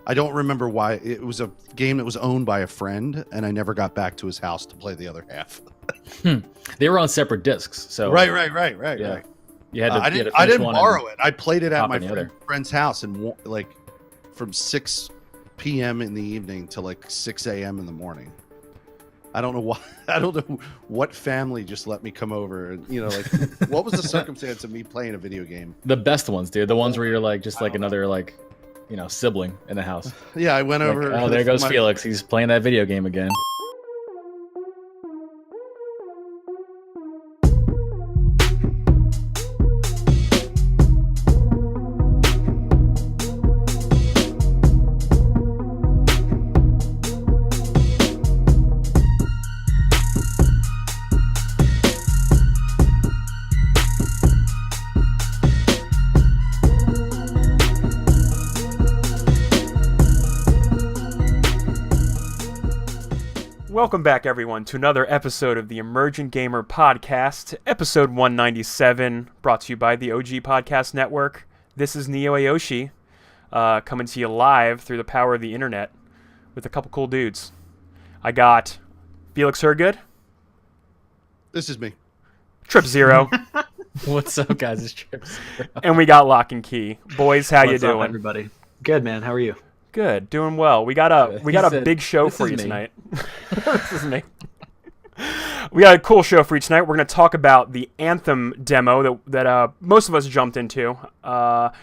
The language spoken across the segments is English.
I don't remember why. It was a game that was owned by a friend, and I never got back to his house to play the other half. They were on separate discs, so Right. yeah. You had to, I you had to I finish didn't one borrow and it. I played it at hop my in the other. friend's house, and like from 6 p.m. in the evening to like 6 a.m. in the morning. I don't know why. I don't know what family just let me come over. And like, what was the circumstance of me playing a video game? The best ones, dude. The ones where you're like just like another like, sibling in the house. Yeah, I went Like, over. oh, there goes Felix. He's playing that video game again. Welcome back, everyone, to another episode of the Emergent Gamer Podcast, episode 197, brought to you by the OG Podcast Network. This is Neo Ayoshi, coming to you live through the power of the internet with a couple cool dudes. I got Felix Hergood. This is me. Trip Zero. What's up, guys? It's Trip Zero. And we got Lock and Key. Boys, how you What's up, doing? everybody? Good, man. How are you? Good, doing well. We got a big show "This for is you me." tonight. This is me. We got a cool show for you tonight. We're going to talk about the Anthem demo that most of us jumped into. The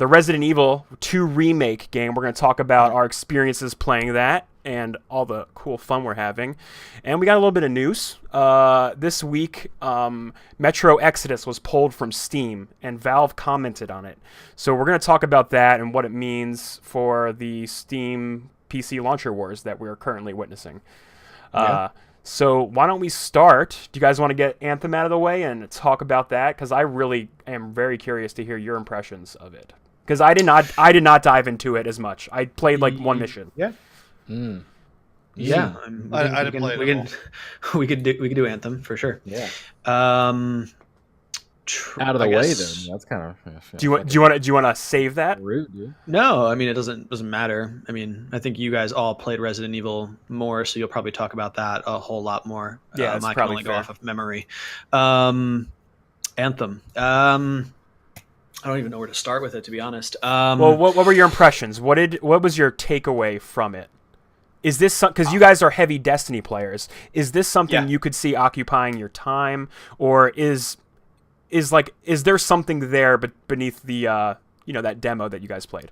Resident Evil 2 remake game. We're going to talk about our experiences playing that and all the cool fun we're having. And we got a little bit of news. This week, Metro Exodus was pulled from Steam, and Valve commented on it. So we're going to talk about that and what it means for the Steam PC launcher wars that we're currently witnessing. So why don't we start? Do you guys want to get Anthem out of the way and talk about that? Because I really am very curious to hear your impressions of it. Because I did not dive into it as much. I played like one mission. Yeah. Yeah. I didn't play it at all. We could do Anthem for sure. Yeah. Out Out of the way, then. That's kind of. Do you want to save that? rude, dude? No, I mean it doesn't matter. I mean, I think you guys all played Resident Evil more, so you'll probably talk about that a whole lot more. Yeah, that's I can probably only fair. go off of memory. Anthem. I don't even know where to start with it, to be honest. Well, what were your impressions? What was your takeaway from it? Is this because you guys are heavy Destiny players? Is this something Yeah. you could see occupying your time, or is there something there but beneath the that demo that you guys played?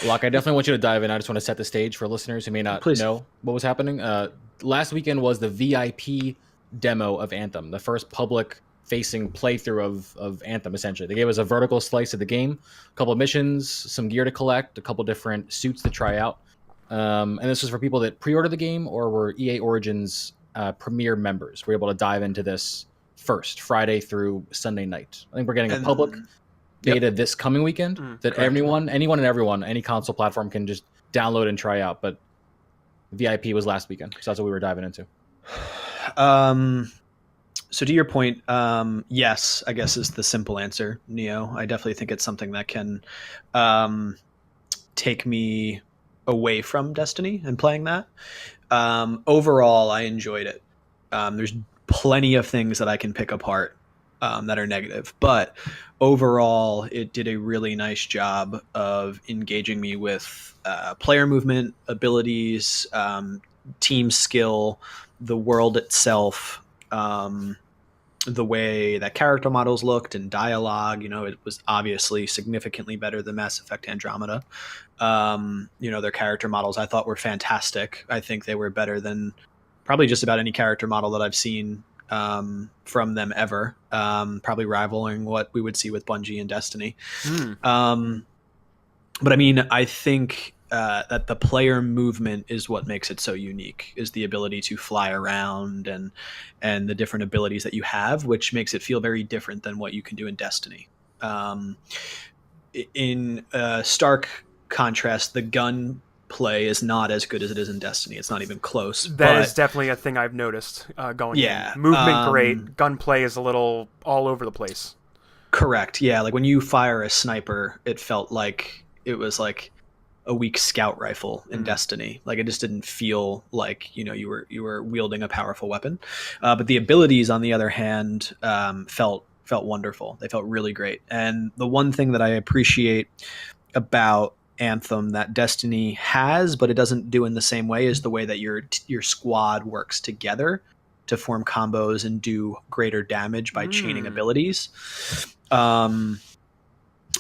Locke, I definitely want you to dive in. I just want to set the stage for listeners who may not Please. know what was happening. Last weekend was the VIP demo of Anthem, the first public-facing playthrough of Anthem, essentially. They gave us a vertical slice of the game, a couple of missions, some gear to collect, a couple different suits to try out. And this was for people that pre-ordered the game or were EA Origins Premier members. We're able to dive into this first, Friday through Sunday night. I think we're getting a public beta this coming weekend that correct. anyone and everyone, any console platform can just download and try out. But VIP was last weekend, so that's what we were diving into. So to your point, yes, I guess is the simple answer, Neo. I definitely think it's something that can take me away from Destiny and playing that. Overall, I enjoyed it. There's plenty of things that I can pick apart that are negative, but overall, it did a really nice job of engaging me with player movement, abilities, team skill, the world itself, the way that character models looked and dialogue. It was obviously significantly better than Mass Effect Andromeda. Their character models I thought were fantastic. I think they were better than probably just about any character model that I've seen from them ever, probably rivaling what we would see with Bungie and Destiny. But I mean, I think that the player movement is what makes it so unique, is the ability to fly around and the different abilities that you have, which makes it feel very different than what you can do in Destiny. In stark contrast, the gun play is not as good as it is in Destiny. It's not even close. That is definitely a thing I've noticed going Yeah, in. Movement great, gunplay is a little all over the place. Correct. Yeah, like when you fire a sniper, it felt like it was like a weak scout rifle in Destiny. Like, it just didn't feel like, you were wielding a powerful weapon. But the abilities, on the other hand, felt wonderful. They felt really great. And the one thing that I appreciate about Anthem that Destiny has, but it doesn't do in the same way, is the way that your squad works together to form combos and do greater damage by chaining abilities.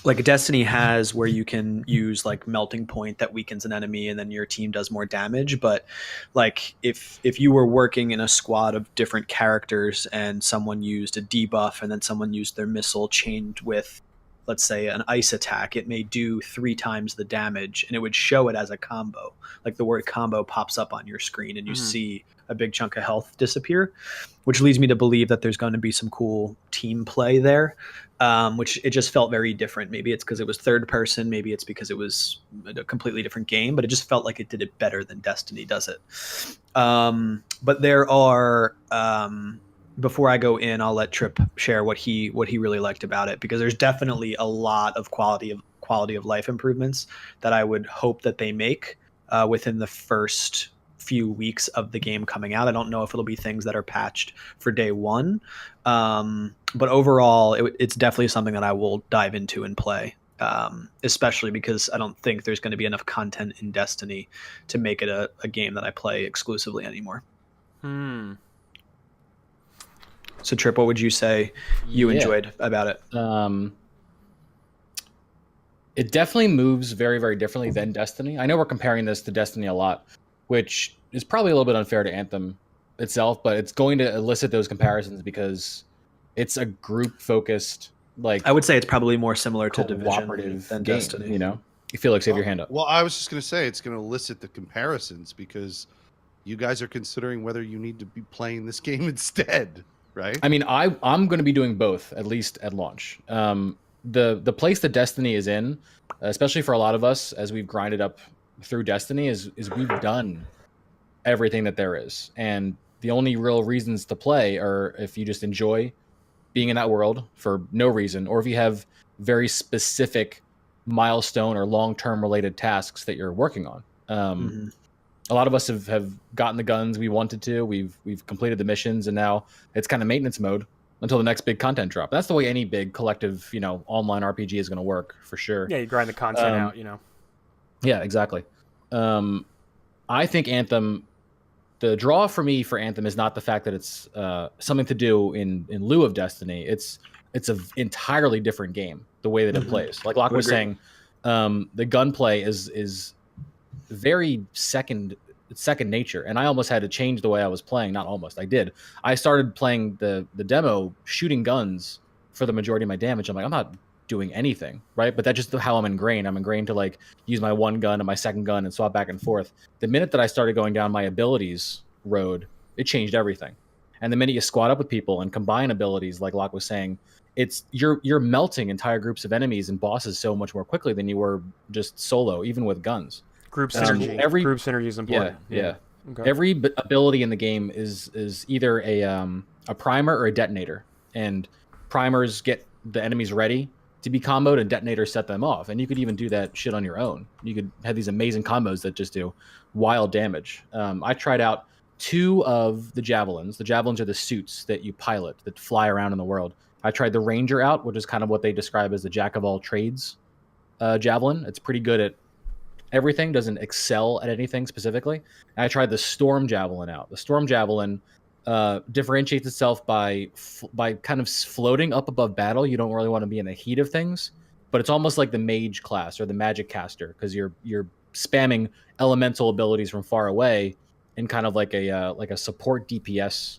Like Destiny has where you can use like melting point that weakens an enemy and then your team does more damage. But like if you were working in a squad of different characters and someone used a debuff and then someone used their missile chained with, let's say, an ice attack, it may do 3 times the damage and it would show it as a combo. Like the word combo pops up on your screen and you see a big chunk of health disappear, which leads me to believe that there's going to be some cool team play there, which it just felt very different. Maybe it's because it was third person, maybe it's because it was a completely different game, but it just felt like it did it better than Destiny does it. But there are, before I go in, I'll let Trip share what he really liked about it, because there's definitely a lot of quality of life improvements that I would hope that they make within the first few weeks of the game coming out. I don't know if it'll be things that are patched for day one, but overall, it's definitely something that I will dive into and play, especially because I don't think there's going to be enough content in Destiny to make it a game that I play exclusively anymore. So Trip, what would you say you enjoyed about it? It definitely moves very, very differently than Destiny. I know we're comparing this to Destiny a lot, which is probably a little bit unfair to Anthem itself, but it's going to elicit those comparisons because it's a group-focused, like, I would say it's probably more similar to Division than game, Destiny. you know? Felix, have your hand up. Well, I was just going to say it's going to elicit the comparisons because you guys are considering whether you need to be playing this game instead, right? I mean, I'm going to be doing both, at least at launch. The place that Destiny is in, especially for a lot of us as we've grinded up through Destiny, is we've done everything that there is, and the only real reasons to play are if you just enjoy being in that world for no reason, or if you have very specific milestone or long-term related tasks that you're working on. A lot of us have gotten the guns we wanted to. We've completed the missions, and now it's kind of maintenance mode until the next big content drop. That's the way any big collective, online RPG is going to work, for sure. Yeah, you grind the content out, Yeah, exactly. I think Anthem, the draw for me for Anthem is not the fact that it's something to do in lieu of Destiny. It's an entirely different game, the way that it plays. Like Locke was saying, the gunplay is very second nature, and I almost had to change the way I was playing. Not almost, I did. I started playing the demo shooting guns for the majority of my damage. I'm like, I'm not doing anything, right? But that's just how I'm ingrained. I'm ingrained to like use my one gun and my second gun and swap back and forth. The minute that I started going down my abilities road, it changed everything. And the minute you squad up with people and combine abilities, like Locke was saying, you're melting entire groups of enemies and bosses so much more quickly than you were just solo, even with guns. Group synergy. Group synergy is important. Yeah. Okay. Every ability in the game is either a primer or a detonator, and primers get the enemies ready to be comboed, and detonators set them off. And you could even do that shit on your own. You could have these amazing combos that just do wild damage. I tried out 2 of the javelins. The javelins are the suits that you pilot that fly around in the world. I tried the Ranger out, which is kind of what they describe as the jack of all trades javelin. It's pretty good at everything, doesn't excel at anything specifically. And I tried the Storm Javelin out. The Storm Javelin differentiates itself by kind of floating up above battle. You don't really want to be in the heat of things, but it's almost like the mage class or the magic caster, because you're spamming elemental abilities from far away in kind of like a support DPS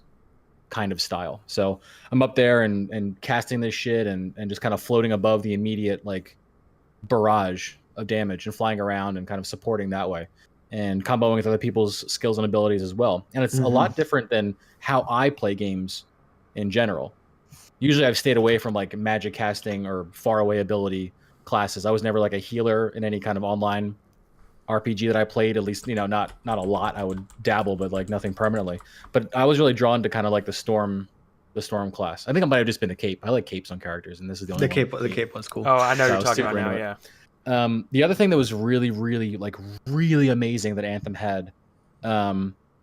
kind of style. So I'm up there and casting this shit and just kind of floating above the immediate like barrage of damage and flying around and kind of supporting that way and comboing with other people's skills and abilities as well. And it's a lot different than how I play games in general. Usually I've stayed away from like magic casting or far away ability classes. I was never like a healer in any kind of online RPG that I played, at least, not a lot. I would dabble, but like nothing permanently. But I was really drawn to kind of like the storm class. I think I might have just been the cape. I like capes on characters, and this is the only The cape was cool. Oh, I know what you're talking about now, yeah. The other thing that was really, really like really amazing that Anthem had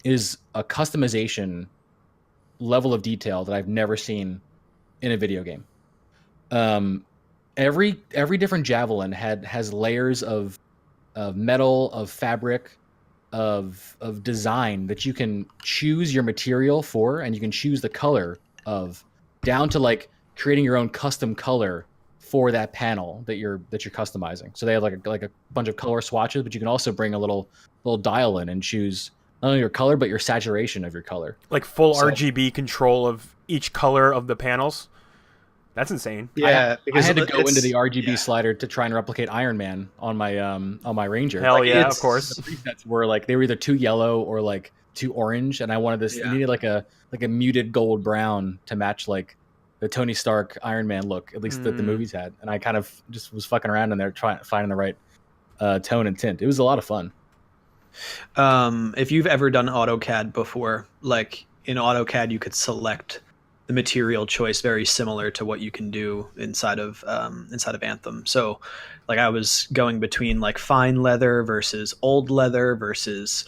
is a customization level of detail that I've never seen in a video game. Every different javelin has layers of metal, of fabric, of design that you can choose your material for, and you can choose the color of, down to like creating your own custom color for that panel that you're customizing. So they have like a bunch of color swatches, but you can also bring a little dial in and choose not only your color but your saturation of your color. Like full So- RGB control of each color of the panels. That's insane. Yeah, I had to go into the RGB slider to try and replicate Iron Man on my Ranger. Hell Like, yeah, it's- of course. The presets were like they were either too yellow or like too orange, and I wanted this. Yeah. You needed like a muted gold brown to match like the Tony Stark Iron Man look, at least that the movies had. And I kind of just was fucking around in there trying finding the right tone and tint. It was a lot of fun. If you've ever done AutoCAD before, like in AutoCAD, you could select the material choice very similar to what you can do inside of Anthem. So, like I was going between like fine leather versus old leather versus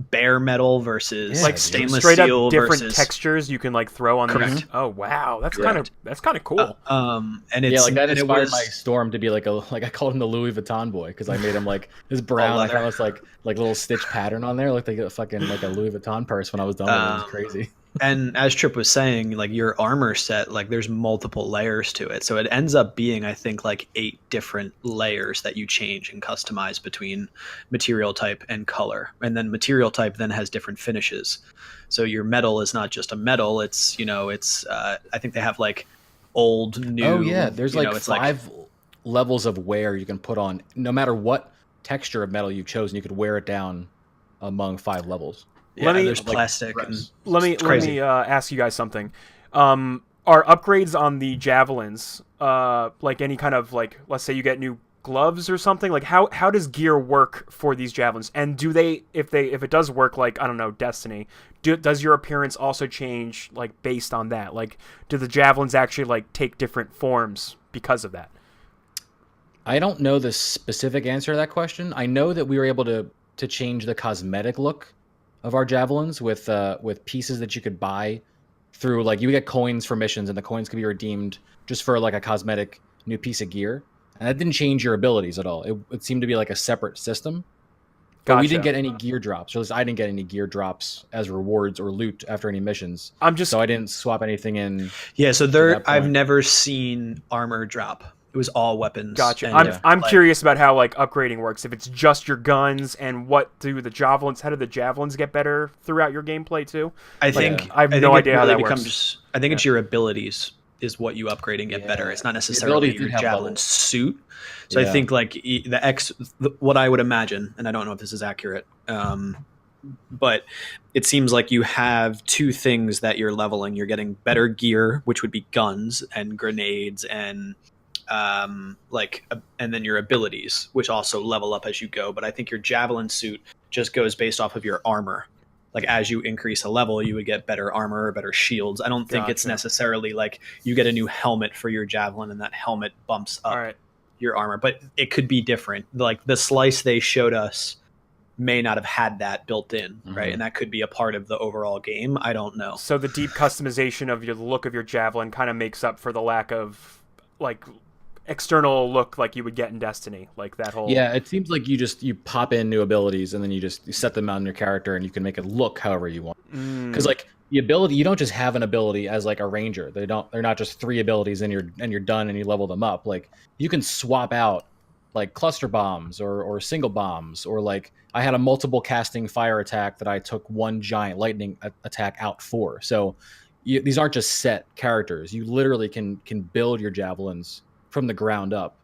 bare metal versus Yeah, Like dude. stainless straight steel up different versus textures you can like throw on Correct. these. Oh wow, that's Correct. kind of cool. and it's Yeah, like that and it inspired was, my Storm to be like I called him the Louis Vuitton boy because I made him like this brown, like leather. almost like little stitch pattern on there, looked like a fucking like a Louis Vuitton purse when I was done with it. It was crazy. And as Trip was saying, like your armor set, like there's multiple layers to it. So it ends up being, I think, like 8 different layers that you change and customize between material type and color. And then material type then has different finishes. So your metal is not just a metal. It's, I think they have like old, new. Oh yeah, there's like it's 5 levels of wear you can put on. No matter what texture of metal you've chosen, you could wear it down among 5 levels. Yeah, me- there's like, plastic. And gross. Let it's me crazy. ask you guys something. Are upgrades on the javelins like any kind of, like, let's say you get new gloves or something? Like how does gear work for these javelins? And do they if it does work like, I don't know, Destiny, does your appearance also change like based on that? Like do the javelins actually like take different forms because of that? I don't know the specific answer to that question. I know that we were able to change the cosmetic look of our javelins with pieces that you could buy through, like, you would get coins for missions, and the coins could be redeemed just for like a cosmetic new piece of gear, and that didn't change your abilities at all. It seemed to be like a separate system. But we didn't Gotcha. get any gear drops, or at least I didn't get any gear drops as rewards or loot after any missions. I'm just So I didn't swap anything in. Yeah, so that I've point. never seen armor drop. It was all weapons. Gotcha. And, I'm like, curious about how like upgrading works. If it's just your guns, and what do the javelins? How do the javelins get better throughout your gameplay too? I think I have think no it idea how really that works. becomes. I think it's your abilities is what you upgrade and get better. Yeah. It's not The necessarily abilities your do have javelin levels. suit. So I Yeah. think like what I would imagine, and I don't know if this is accurate, but it seems like you have 2 things that you're leveling. You're getting better gear, which would be guns and grenades and and then your abilities, which also level up as you go. But I think your javelin suit just goes based off of your armor. Like as you increase a level, you would get better armor or better shields. I don't think it's Gotcha. necessarily like you get a new helmet for your javelin and that helmet bumps up All right. your armor, but it could be different. Like the slice they showed us may not have had that built in, right? Mhm. And that could be a part of the overall game. I don't know. So the deep customization of the look of your javelin kind of makes up for the lack of like external look like you would get in Destiny, like that whole. Yeah, it seems like you pop in new abilities and then you set them on your character, and you can make it look however you want. Because like the ability, you don't just have an ability as like a ranger. They're not just 3 abilities and you're done and you level them up. Like you can swap out like cluster bombs or single bombs, or like I had a multiple casting fire attack that I took 1 giant lightning attack out for. So these aren't just set characters. You literally can build your javelins from the ground up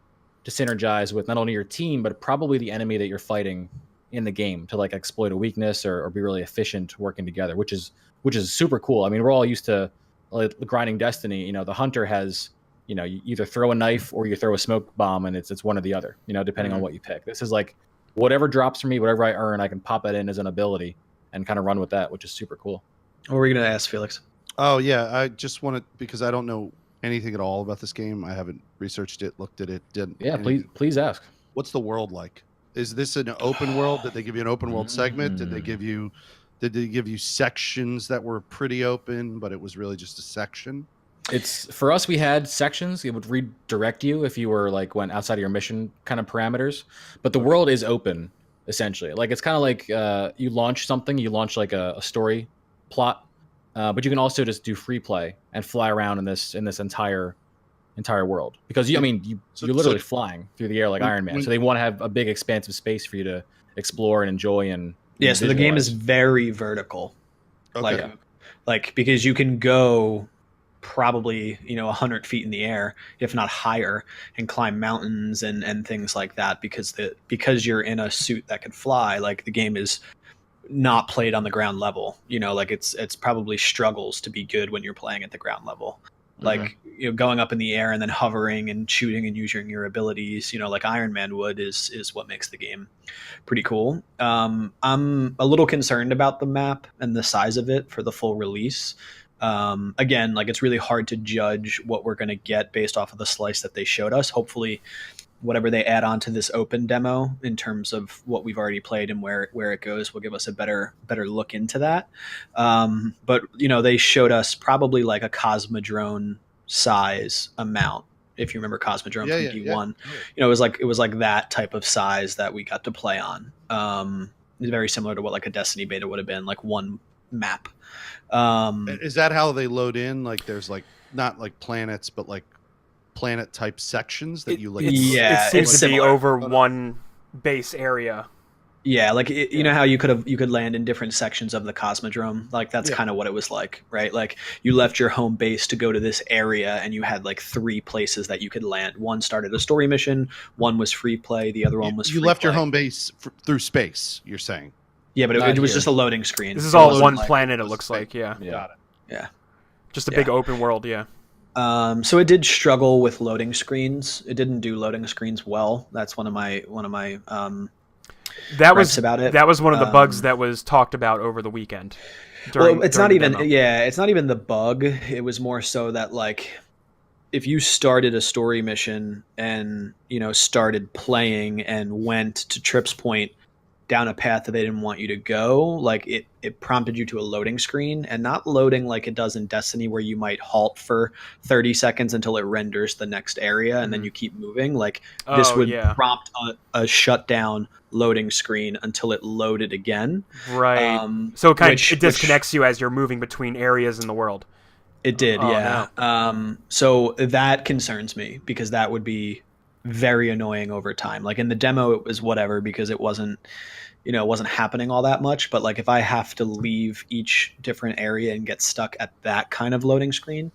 to synergize with not only your team but probably the enemy that you're fighting in the game, to like exploit a weakness or be really efficient working together, which is super cool. I mean, we're all used to like grinding Destiny. You know, the hunter has, you either throw a knife or you throw a smoke bomb, and it's one or the other, depending on what you pick. This is like whatever drops for me, whatever I earn, I can pop that in as an ability and kind of run with that, which is super cool. What were we going to ask, Felix? Oh yeah, I just wanted, because I don't know anything at all about this game? I haven't researched it, looked at it. Didn't. Yeah, please ask. What's the world like? Is this an open world? Did they give you an open world segment? Did they give you sections that were pretty open, but it was really just a section? It's for us. We had sections. It would redirect you if you were like went outside of your mission kind of parameters. But the world is open essentially. Like it's kind of like you launch something. You launch like a story plot, but you can also just do free play and fly around in this entire world because you're literally flying through the air like Iron Man. So they want to have a big expansive space for you to explore and enjoy and so the game is very vertical. Okay. Like because you can go probably 100 feet in the air, if not higher, and climb mountains and things like that because you're in a suit that can fly. Like the game is not played on the ground level. Like it's probably struggles to be good when you're playing at the ground level. Like going up in the air and then hovering and shooting and using your abilities, like Iron Man would, is what makes the game pretty cool. I'm a little concerned about the map and the size of it for the full release. Again, like it's really hard to judge what we're going to get based off of the slice that they showed us. Hopefully whatever they add on to this open demo in terms of what we've already played and where it goes will give us a better look into that. But they showed us probably like a Cosmodrome size amount. If you remember Cosmodrome from D1, it was like that type of size that we got to play on. Very similar to what like a Destiny beta would have been, like one map. Is that how they load in? Like there's like not like planets, but like planet type sections that you like. It seems to be over one base area. Yeah, like you know how you could land in different sections of the Cosmodrome. Like that's kind of what it was like, right? Like you left your home base to go to this area, and you had like 3 places that you could land. One started a story mission, one was free play, the other one was you free left play. Your home base through space. You're saying? Yeah, but it was just a loading screen. This is all one planet. It looks like, Got it. Yeah, just a big open world. Yeah. So it did struggle with loading screens. It didn't do loading screens well. That's one of my about it. That was one of the bugs that was talked about over the weekend. It's not even the bug. It was more so that like if you started a story mission and started playing and went to Trip's point down a path that they didn't want you to go, like it prompted you to a loading screen, and not loading like it does in Destiny where you might halt for 30 seconds until it renders the next area and then you keep moving. Like this would prompt a shutdown loading screen until it loaded again. Right. So it disconnects you as you're moving between areas in the world. It did, No. So that concerns me because that would be very annoying over time. Like in the demo it was whatever because it wasn't happening all that much, but like if I have to leave each different area and get stuck at that kind of loading screen,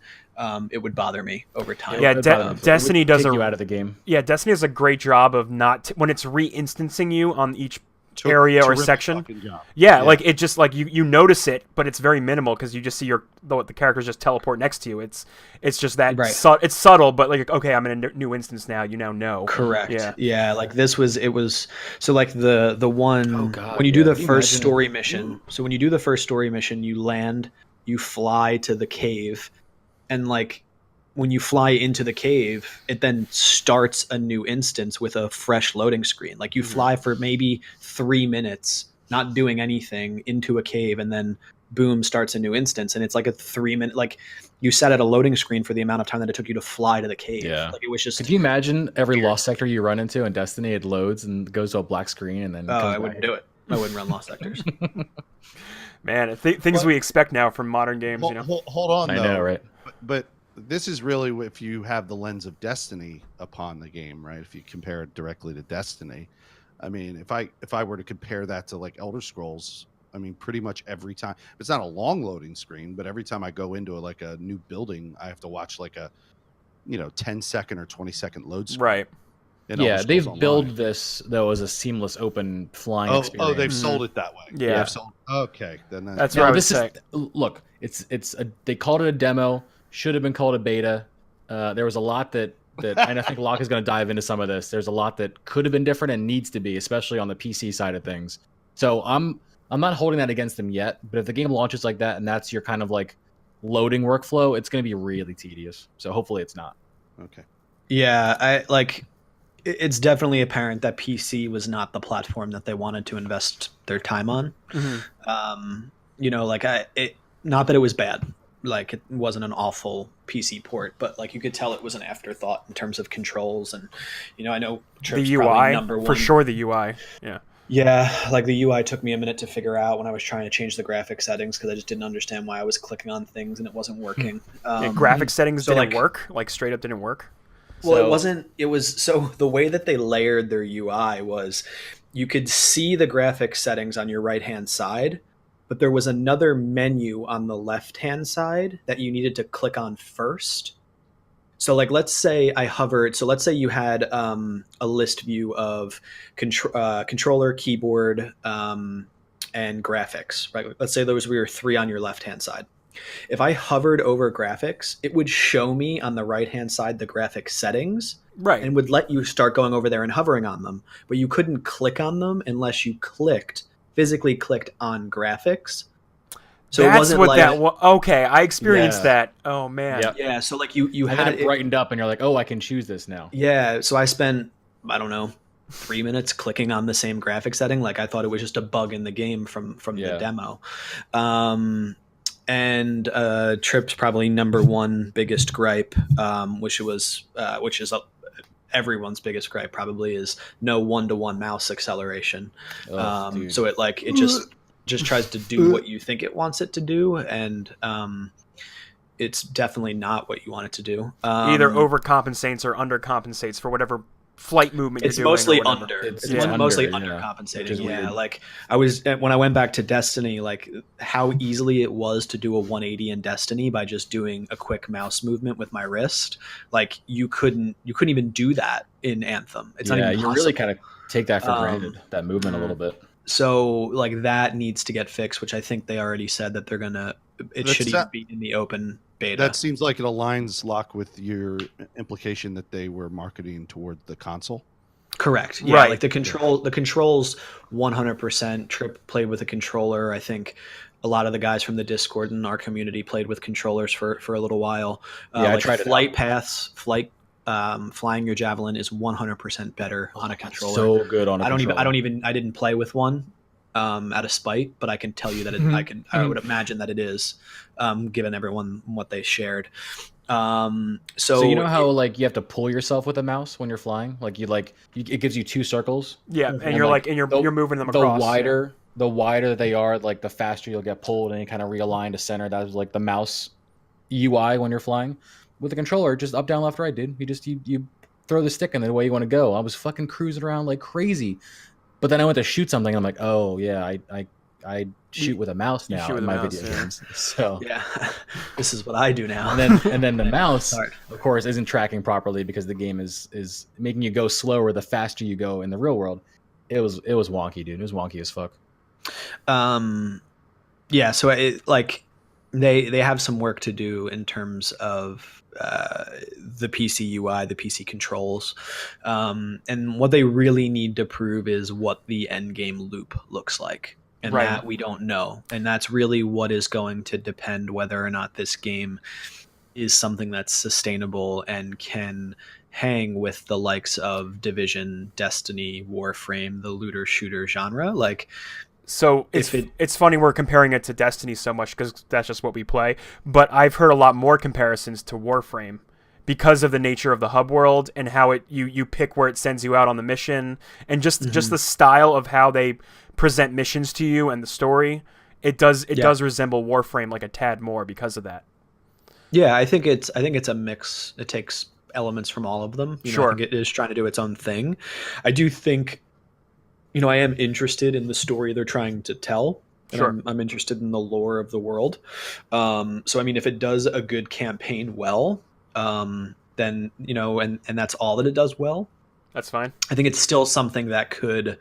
it would bother me over time. Yeah, Destiny does you out of the game. Yeah, Destiny does a great job of not when it's re-instancing you on each area or section. Like it just like you notice it, but it's very minimal because you just see the characters just teleport next to you. It's just that it's subtle, but like okay, I'm in a new instance now. You now know. Correct. Yeah. Like it was so like the one when you do the first story mission. So when you do the first story mission, you land, you fly to the cave, and like when you fly into the cave, it then starts a new instance with a fresh loading screen. Like you fly for maybe 3 minutes, not doing anything, into a cave, and then boom, starts a new instance. And it's like a 3-minute, like you sat at a loading screen for the amount of time that it took you to fly to the cave. Yeah. Like it was just. Could you imagine every lost sector you run into in Destiny, it loads and goes to a black screen and then. I wouldn't do it. I wouldn't run lost sectors. Man, things we expect now from modern games. Hold on. I know, right? But this is really if you have the lens of Destiny upon the game, right? If you compare it directly to Destiny, I mean, if I were to compare that to like Elder Scrolls, I mean, pretty much every time it's not a long loading screen, but every time I go into like a new building, I have to watch like a 10-second or 20-second load screen. Right. Yeah, they've built this though as a seamless open flying experience. Oh, they've sold it that way. Yeah. Okay, then that's what I would say. Look, they called it a demo. Should have been called a beta. There was a lot that and I think Locke is going to dive into some of this. There's a lot that could have been different and needs to be, especially on the PC side of things. So I'm not holding that against them yet. But if the game launches like that and that's your kind of like loading workflow, it's going to be really tedious. So hopefully it's not. Okay. Yeah, it's definitely apparent that PC was not the platform that they wanted to invest their time on. Like not that it was bad, like it wasn't an awful PC port, but like you could tell it was an afterthought in terms of controls. And I know Trip's The probably UI, number one for sure. The UI, yeah. Yeah, like the UI took me a minute to figure out when I was trying to change the graphic settings because I just didn't understand why I was clicking on things and it wasn't working. Graphic settings so, didn't like- work, like straight up didn't work. Well, So- it wasn't. It was so the way that they layered their UI was you could see the graphic settings on your right hand side, but there was another menu on the left hand side that you needed to click on first. So, like, let's say I hovered. So, let's say you had a list view of controller, keyboard, and graphics. Right. Let's say those were three on your left hand side. If I hovered over graphics, it would show me on the right-hand side the graphic settings, Right. and would let you start going over there and hovering on them. But you couldn't click on them unless you physically clicked on graphics. So That's it wasn't what like that was. Okay, I experienced Yeah. that. Oh man. Yep. yeah. So like you And had then it brightened up, and you're like, oh, I can choose this now. Yeah. So I spent I don't know 3 minutes clicking on the same graphic setting. Like I thought it was just a bug in the game from Yeah. the demo. And Trip's probably number one biggest gripe, which is everyone's biggest gripe probably, is no one-to-one mouse acceleration. Oh, dude. So it just tries to do what you think it wants it to do, and it's definitely not what you want it to do. Either overcompensates or undercompensates for whatever flight movement It's you're doing. mostly or whatever. under. It's Mostly under, yeah, undercompensating. which is Yeah, weird. like when I went back to Destiny, like how easily it was to do a 180 in Destiny by just doing a quick mouse movement with my wrist. Like you couldn't even do that in Anthem. It's not even you possible. really kind of take that for granted, that movement a little bit. So like that needs to get fixed, which I think they already said that they're gonna. It should even be in the open beta. That seems like it aligns, Locke, with your implication that they were marketing toward the console. Correct. Yeah, Right. like the controls 100%. Trip played with a controller. I think a lot of the guys from the Discord and our community played with controllers for a little while. I tried it flight paths, flying your javelin is 100% better on a controller. So good on a I controller. I didn't play with one out of spite, but I can tell you that I would imagine that it is, given everyone what they shared. So you know how like you have to pull yourself with a mouse when you're flying? Like it gives you two circles. Yeah, and And, you're like, you're moving them The across. wider they are, like the faster you'll get pulled and you kind of realign to center. That's like the mouse UI when you're flying. With the controller, just up, down, left, right, dude. You throw the stick in the way you want to go. I was fucking cruising around like crazy. But then I went to shoot something and I'm like, oh yeah, I shoot with a mouse You now shoot with in a my mouse, video yeah. games. So yeah, this is what I do now. and then the mouse, Sorry. of course, isn't tracking properly because the game is making you go slower the faster you go in the real world. It was wonky, dude. It was wonky as fuck. Yeah, so they have some work to do in terms of the PC UI, the PC controls, and what they really need to prove is what the end game loop looks like, and Right. that we don't know, and that's really what is going to depend whether or not this game is something that's sustainable and can hang with the likes of Division, Destiny, Warframe, the looter shooter genre. Like, So it's funny we're comparing it to Destiny so much because that's just what we play. But I've heard a lot more comparisons to Warframe because of the nature of the hub world and how you pick where it sends you out on the mission, and just the style of how they present missions to you and the story. It does resemble Warframe like a tad more because of that. yeah, I think it's a mix. It takes elements from all of them. Sure. I think it is trying to do its own thing. I do think, I am interested in the story they're trying to tell. And Sure. I'm interested in the lore of the world. So, I mean, if it does a good campaign well, then, and that's all that it does well, That's fine. I think it's still something that could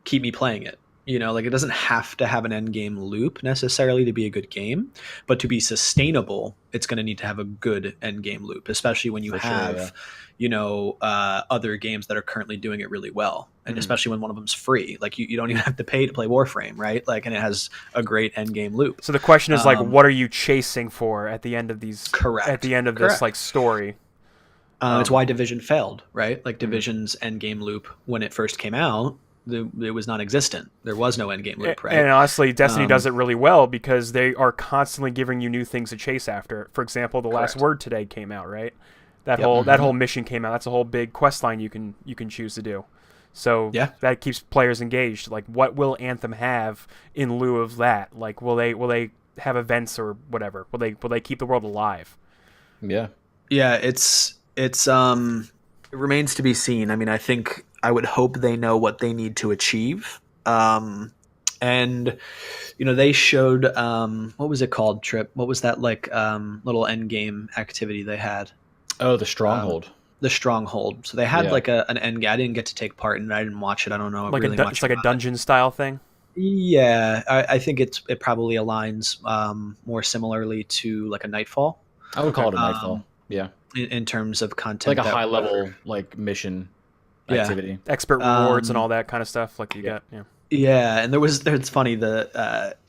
keep me playing it. You know, like it doesn't have to have an end game loop necessarily to be a good game, but to be sustainable, it's going to need to have a good end game loop, especially when you For sure, have, yeah. other games that are currently doing it really well, and Mhm. especially when one of them's free. Like you don't even have to pay to play Warframe, right? Like, and it has a great end game loop. So the question is like, Um, what are you chasing for at the end of these? Correct. At the end of this Correct. like story. It's Um, why Division failed, right? Like Mhm. Division's end game loop when it first came out, it was non-existent. There was no end game loop, right? And honestly, Destiny Um, does it really well because they are constantly giving you new things to chase after. For example, the last Correct. word today came out, right? That Yep. whole that Mhm. whole mission came out. That's a whole big quest line you can choose to do. So Yeah. that keeps players engaged. Like, what will Anthem have in lieu of that? Like, will they have events or whatever? Will they keep the world alive? Yeah. Yeah, it remains to be seen. I mean, I think I would hope they know what they need to achieve. And they showed what was it called, Trip? What was that like little end game activity they had? Oh, the Stronghold. The Stronghold. So they had Yeah. like an end game. I didn't get to take part in it. I didn't watch it. I don't know Like really much it's like a about it. dungeon style thing. Yeah, I think it probably aligns more similarly to like a Nightfall I would call it a Um, Nightfall. Yeah. in terms of content. Like a that- high level like mission Yeah. activity. Expert rewards and Um, all that kind of stuff. Like you yeah. got, yeah. Yeah, and it's funny,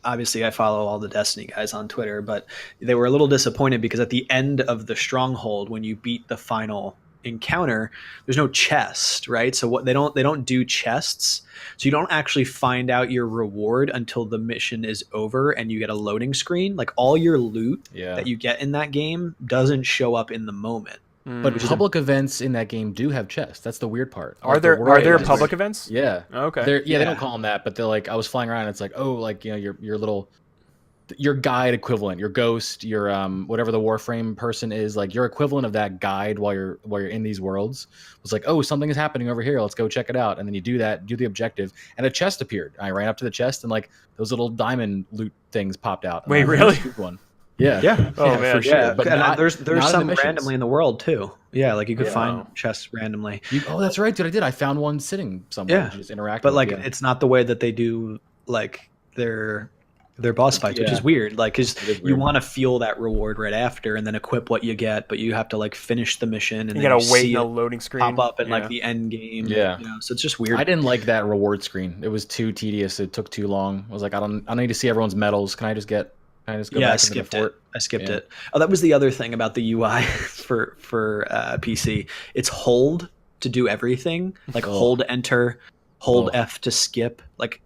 obviously I follow all the Destiny guys on Twitter, but they were a little disappointed because at the end of the Stronghold, when you beat the final encounter, there's no chest, right? So what they don't do chests, so you don't actually find out your reward until the mission is over and you get a loading screen. Like all your loot Yeah. that you get in that game doesn't show up in the moment. But Mm. public events in that game do have chests. That's the weird part. Are Like, the there world are there is- public events? Yeah. Okay. They Yeah. don't call them that, but they're like, I was flying around and it's like, oh, like, your little, your guide equivalent, your ghost, your whatever the Warframe person is, like your equivalent of that guide while you're in these worlds was like, oh, something is happening over here. Let's go check it out. And then you do that, do the objective, and a chest appeared. I ran up to the chest and like those little diamond loot things popped out. And Wait, I was like, really? "Scoop one. Yeah. Yeah. Oh, man. for sure. Yeah, But and not, there's not in the some missions. randomly in the world too. Yeah, like you could Yeah. find chests randomly. Oh, that's right, dude. I did. I found one sitting somewhere. Yeah. Just interacting. But like with, yeah. it's not the way that they do like their boss fights, which Yeah. is weird. Like, because It is you weird. want to feel that reward right after, and then equip what you get, but you have to like finish the mission, and You then gotta wait see in a it loading screen. pop up in Yeah. like the end game. Yeah. So it's just weird. I didn't like that reward screen. It was too tedious. It took too long. I was like, I don't need to see everyone's medals. Can I just go I back into the skipped it. fort? I skipped Yeah. it. Oh, that was the other thing about the UI for PC. It's hold to do everything, like Oh. hold enter, hold Oh. F to skip. Like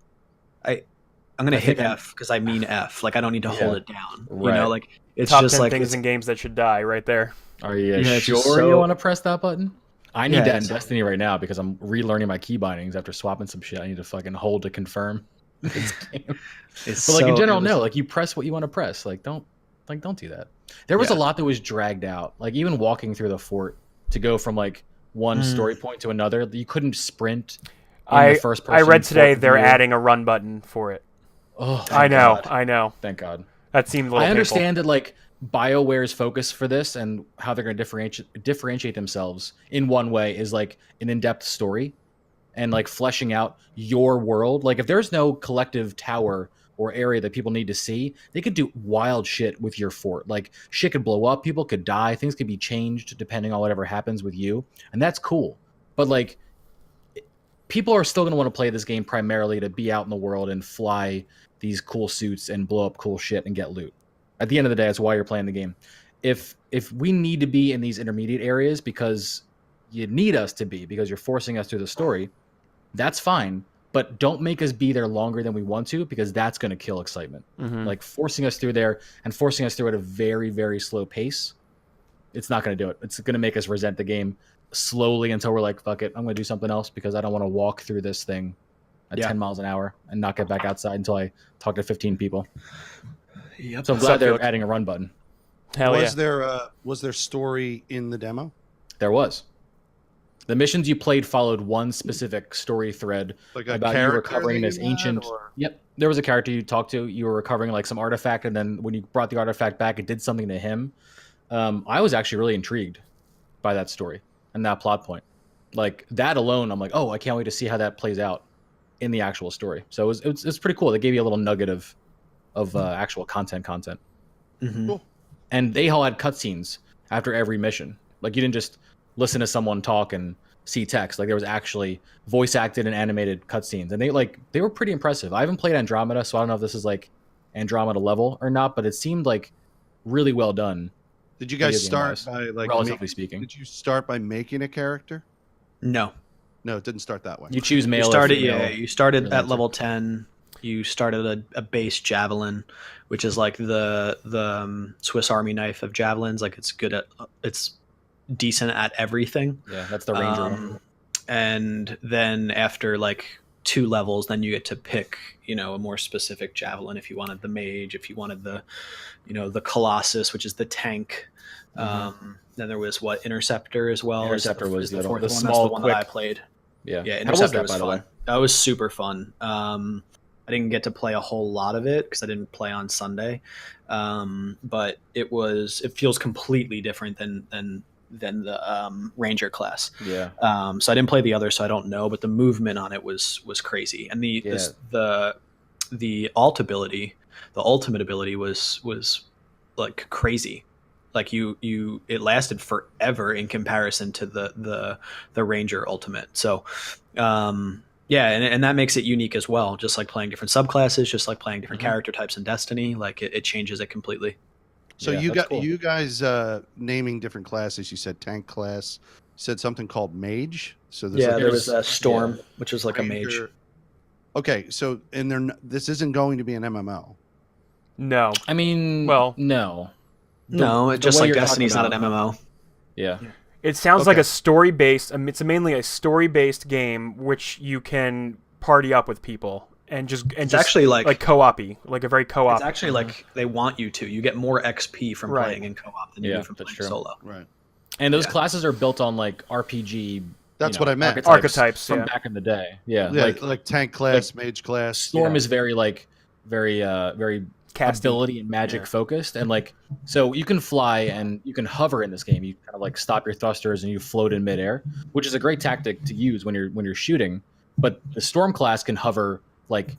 I'm gonna I hit think I'm- F because I mean F. Like I don't need to hold it down. You Right. know, like it's Top just 10 like things it's, in games that should die right there. Are you Yeah, it's sure just you so- want to press that button? I need Yeah, that in it's- Destiny right now because I'm relearning my key bindings after swapping some shit. I need to fucking hold to confirm. This game. it's But like in so- general, it was- no. Like you press what you want to press. Like don't do that. There was a Yeah. lot that was dragged out. Like even walking through the fort to go from like one story point to another, you couldn't sprint. In the first I read person today fort they're view. adding a run button for it. Oh, I know, God. I know. Thank God. That seemed a little I painful. understand that like BioWare's focus for this and how they're going to differentiate themselves in one way is like an in-depth story and like fleshing out your world. Like if there's no collective tower or area that people need to see, they could do wild shit with your fort. Like shit could blow up, people could die, things could be changed depending on whatever happens with you, and that's cool. But like people are still going to want to play this game primarily to be out in the world and fly these cool suits and blow up cool shit and get loot. At the end of the day, that's why you're playing the game. If we need to be in these intermediate areas because you need us to be, because you're forcing us through the story, that's fine. But don't make us be there longer than we want to, because that's going to kill excitement. Mhm. Like forcing us through there and forcing us through at a very, very slow pace, it's not going to do it. It's going to make us resent the game slowly until we're like, fuck it, I'm going to do something else because I don't want to walk through this thing at Yeah. 10 miles an hour and not get back outside until I talk to 15 people. Yep. So I'm What's glad up, they're Felix? adding a run button. Hell yeah. Was there story in the demo? There was. The missions you played followed one specific story thread Like a about you character recovering that this you met, ancient. or- Yep, there was a character you talked to. You were recovering like some artifact, and then when you brought the artifact back, it did something to him. I was actually really intrigued by that story and that plot point. Like that alone, I'm like, oh, I can't wait to see how that plays out in the actual story. So it's pretty cool. They gave you a little nugget of actual content. Mhm. Cool. And they all had cutscenes after every mission. Like you didn't just listen to someone talk and see text. Like there was actually voice acted and animated cutscenes, and they were pretty impressive. I haven't played Andromeda, so I don't know if this is like Andromeda level or not, but it seemed like really well done. Did you guys video game-wise, start by like relatively speaking? Did you start by making a character? No. No, it didn't start that way. You choose male. You started, or female. yeah. You started Really at level 10. You started a base javelin, which is like the Swiss Army knife of javelins. Like it's decent at everything. Yeah, that's the ranger one. And then after like 2 levels, then you get to pick, a more specific javelin. If you wanted the mage, if you wanted the, the Colossus, which is the tank. Then there was Interceptor as well. Interceptor was the fourth the one. small, That's the one quick. that I played. Yeah, Yeah, How was Interceptor that, was by the fun. way? That was super fun. I didn't get to play a whole lot of it because I didn't play on Sunday, but it feels completely different than the Ranger class. Yeah, So I didn't play the other, so I don't know. But the movement on it was crazy, and the ultimate ability was like crazy. Like it lasted forever in comparison to the Ranger ultimate. So. Yeah, and that makes it unique as well. Just like playing different subclasses, just like playing different character types in Destiny, like it changes it completely. So Yeah, you that's got cool. you guys naming different classes. You said tank class. You said something called mage. So there's Yeah, like there was a Storm, which was like a mage. ranger. Okay, so this isn't going to be an MMO. No. I mean, Well- no. No, The just way like you're Destiny's not talking an MMO. Yeah, It sounds like Okay. a story-based. It's mainly a story-based game which you can party up with people and just It's actually like co-op-y, like a very co-op. it's actually like they want you to. You get more XP from Right. playing in co-op than you Yeah, do from that's playing true. solo. Right. and those Yeah. classes are built on like RPG. That's what I meant. Archetypes, from yeah. back in the day. Yeah, Yeah, like like tank class, mage class. Storm yeah. is very Casty. ability and magic Yeah. focused, and like so you can fly and you can hover in this game. You kind of like stop your thrusters and you float in midair, which is a great tactic to use when you're shooting. But the Storm class can hover like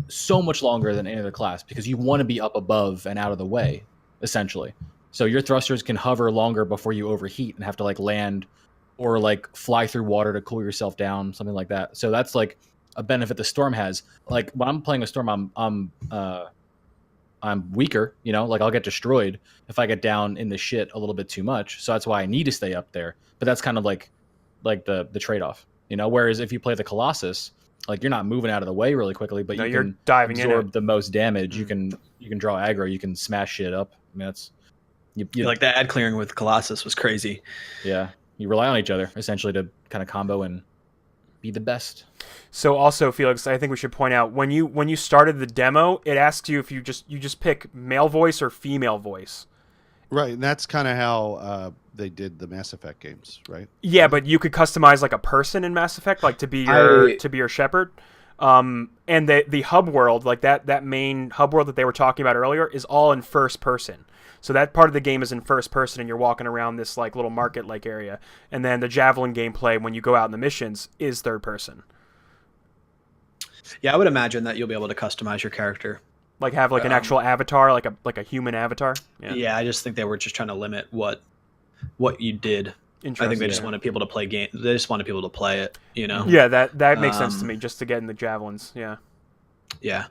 so much longer than any other class because you want to be up above and out of the way, essentially. So your thrusters can hover longer before you overheat and have to like land or like fly through water to cool yourself down, something like that. So that's like a benefit the Storm has. Like when I'm playing a Storm, I'm weaker, like I'll get destroyed if I get down in the shit a little bit too much. So that's why I need to stay up there. But that's kind of like the trade-off, whereas if you play the Colossus, like you're not moving out of the way really quickly, but No, you you're can diving in absorb it. the most damage. Mm. You can draw aggro, you can smash shit up. I mean that's you Like the ad clearing with Colossus was crazy. yeah. You rely on each other essentially to kind of combo and be the best. So also, Felix, I think we should point out when you started the demo, it asks you if you just pick male voice or female voice. Right, and that's kind of how they did the Mass Effect games, right? Yeah, but you could customize like a person in Mass Effect, like to be your shepherd. And the hub world, like that main hub world that they were talking about earlier, is all in first person. So that part of the game is in first person, and you're walking around this like little market like area. And then the javelin gameplay, when you go out in the missions, is third person. Yeah, I would imagine that you'll be able to customize your character. Like have like an actual avatar, like a human avatar. Yeah, I just think they were just trying to limit what you did. I think they just wanted people to play game. They just wanted people to play it. Yeah, that makes sense to me. Just to get in the javelins. Yeah. Yeah.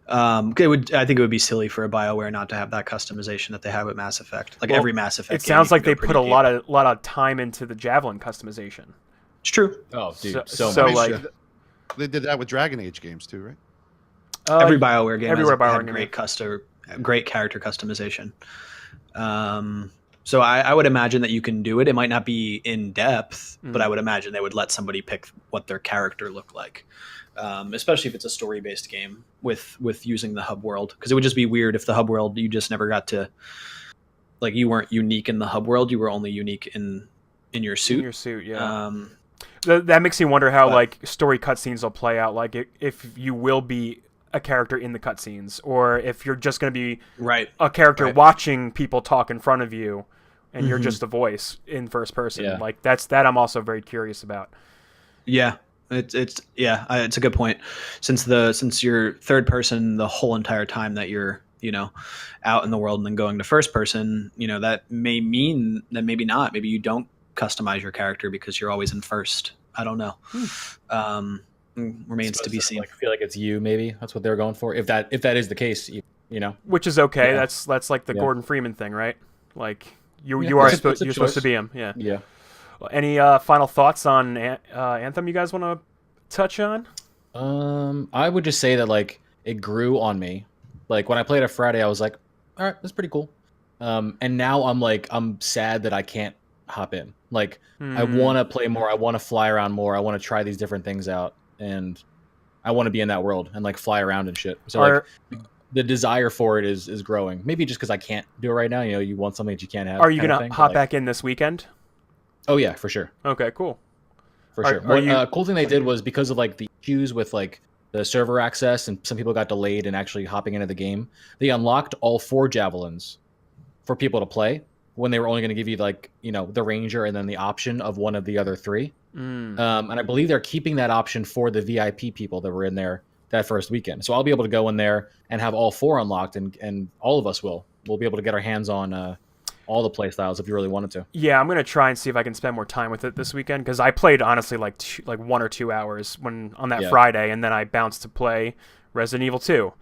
I think it would be silly for a BioWare not to have that customization that they have with Mass Effect. Like every Mass Effect. It sounds like they put a deep. lot of time into the javelin customization. It's true. Oh, dude, So much. like They did that with Dragon Age games too, right? Every BioWare game everywhere has BioWare had great character customization. So I would imagine that you can do it. It might not be in depth, but I would imagine they would let somebody pick what their character looked like. Especially if it's a story-based game with using the hub world, because it would just be weird if the hub world you just never got to, like, you weren't unique in the hub world, you were only unique in your suit. In your suit, yeah. Um, That makes me wonder how but- like story cutscenes will play out. Like if you will be a character in the cutscenes, or if you're just going to be right. a character Right. watching people talk in front of you, and you're Mhm. just a voice in first person. Yeah. Like that I'm also very curious about. Yeah. It's yeah, it's a good point. Since you're third person the whole entire time that you're out in the world and then going to first person, that may mean that maybe not. Maybe you don't customize your character because you're always in first. I don't know. Um, Remains to be seen. Like, feel like it's you. Maybe that's what they're going for. If that is the case, you know, which is okay. Yeah. That's like the Yeah. Gordon Freeman thing, right? Like you Yeah, are it's a you're supposed to choice. be him. Yeah. Yeah. Well, any final thoughts on Anthem you guys want to touch on? I would just say that like it grew on me. Like when I played it Friday, I was like, all right, that's pretty cool. And now I'm sad that I can't hop in. Like I want to play more. I want to fly around more. I want to try these different things out, and I want to be in that world and like fly around and shit. So like the desire for it is growing. Maybe just because I can't do it right now. You want something that you can't have. Are you kind of gonna thing, hop but, like, back in this weekend? Oh yeah, for sure. Okay, cool. For Are- sure. are What you- cool thing they did was because of like the issues with like the server access and some people got delayed in actually hopping into the game, they unlocked all 4 javelins for people to play when they were only going to give you like the ranger and then the option of one of the other 3. And I believe they're keeping that option for the VIP people that were in there that first weekend. So I'll be able to go in there and have all 4 unlocked, and all of us we'll be able to get our hands on all the play styles if you really wanted to. Yeah, I'm gonna try and see if I can spend more time with it this weekend because I played honestly like 1 or 2 hours on that Yeah. Friday, and then I bounced to play Resident Evil 2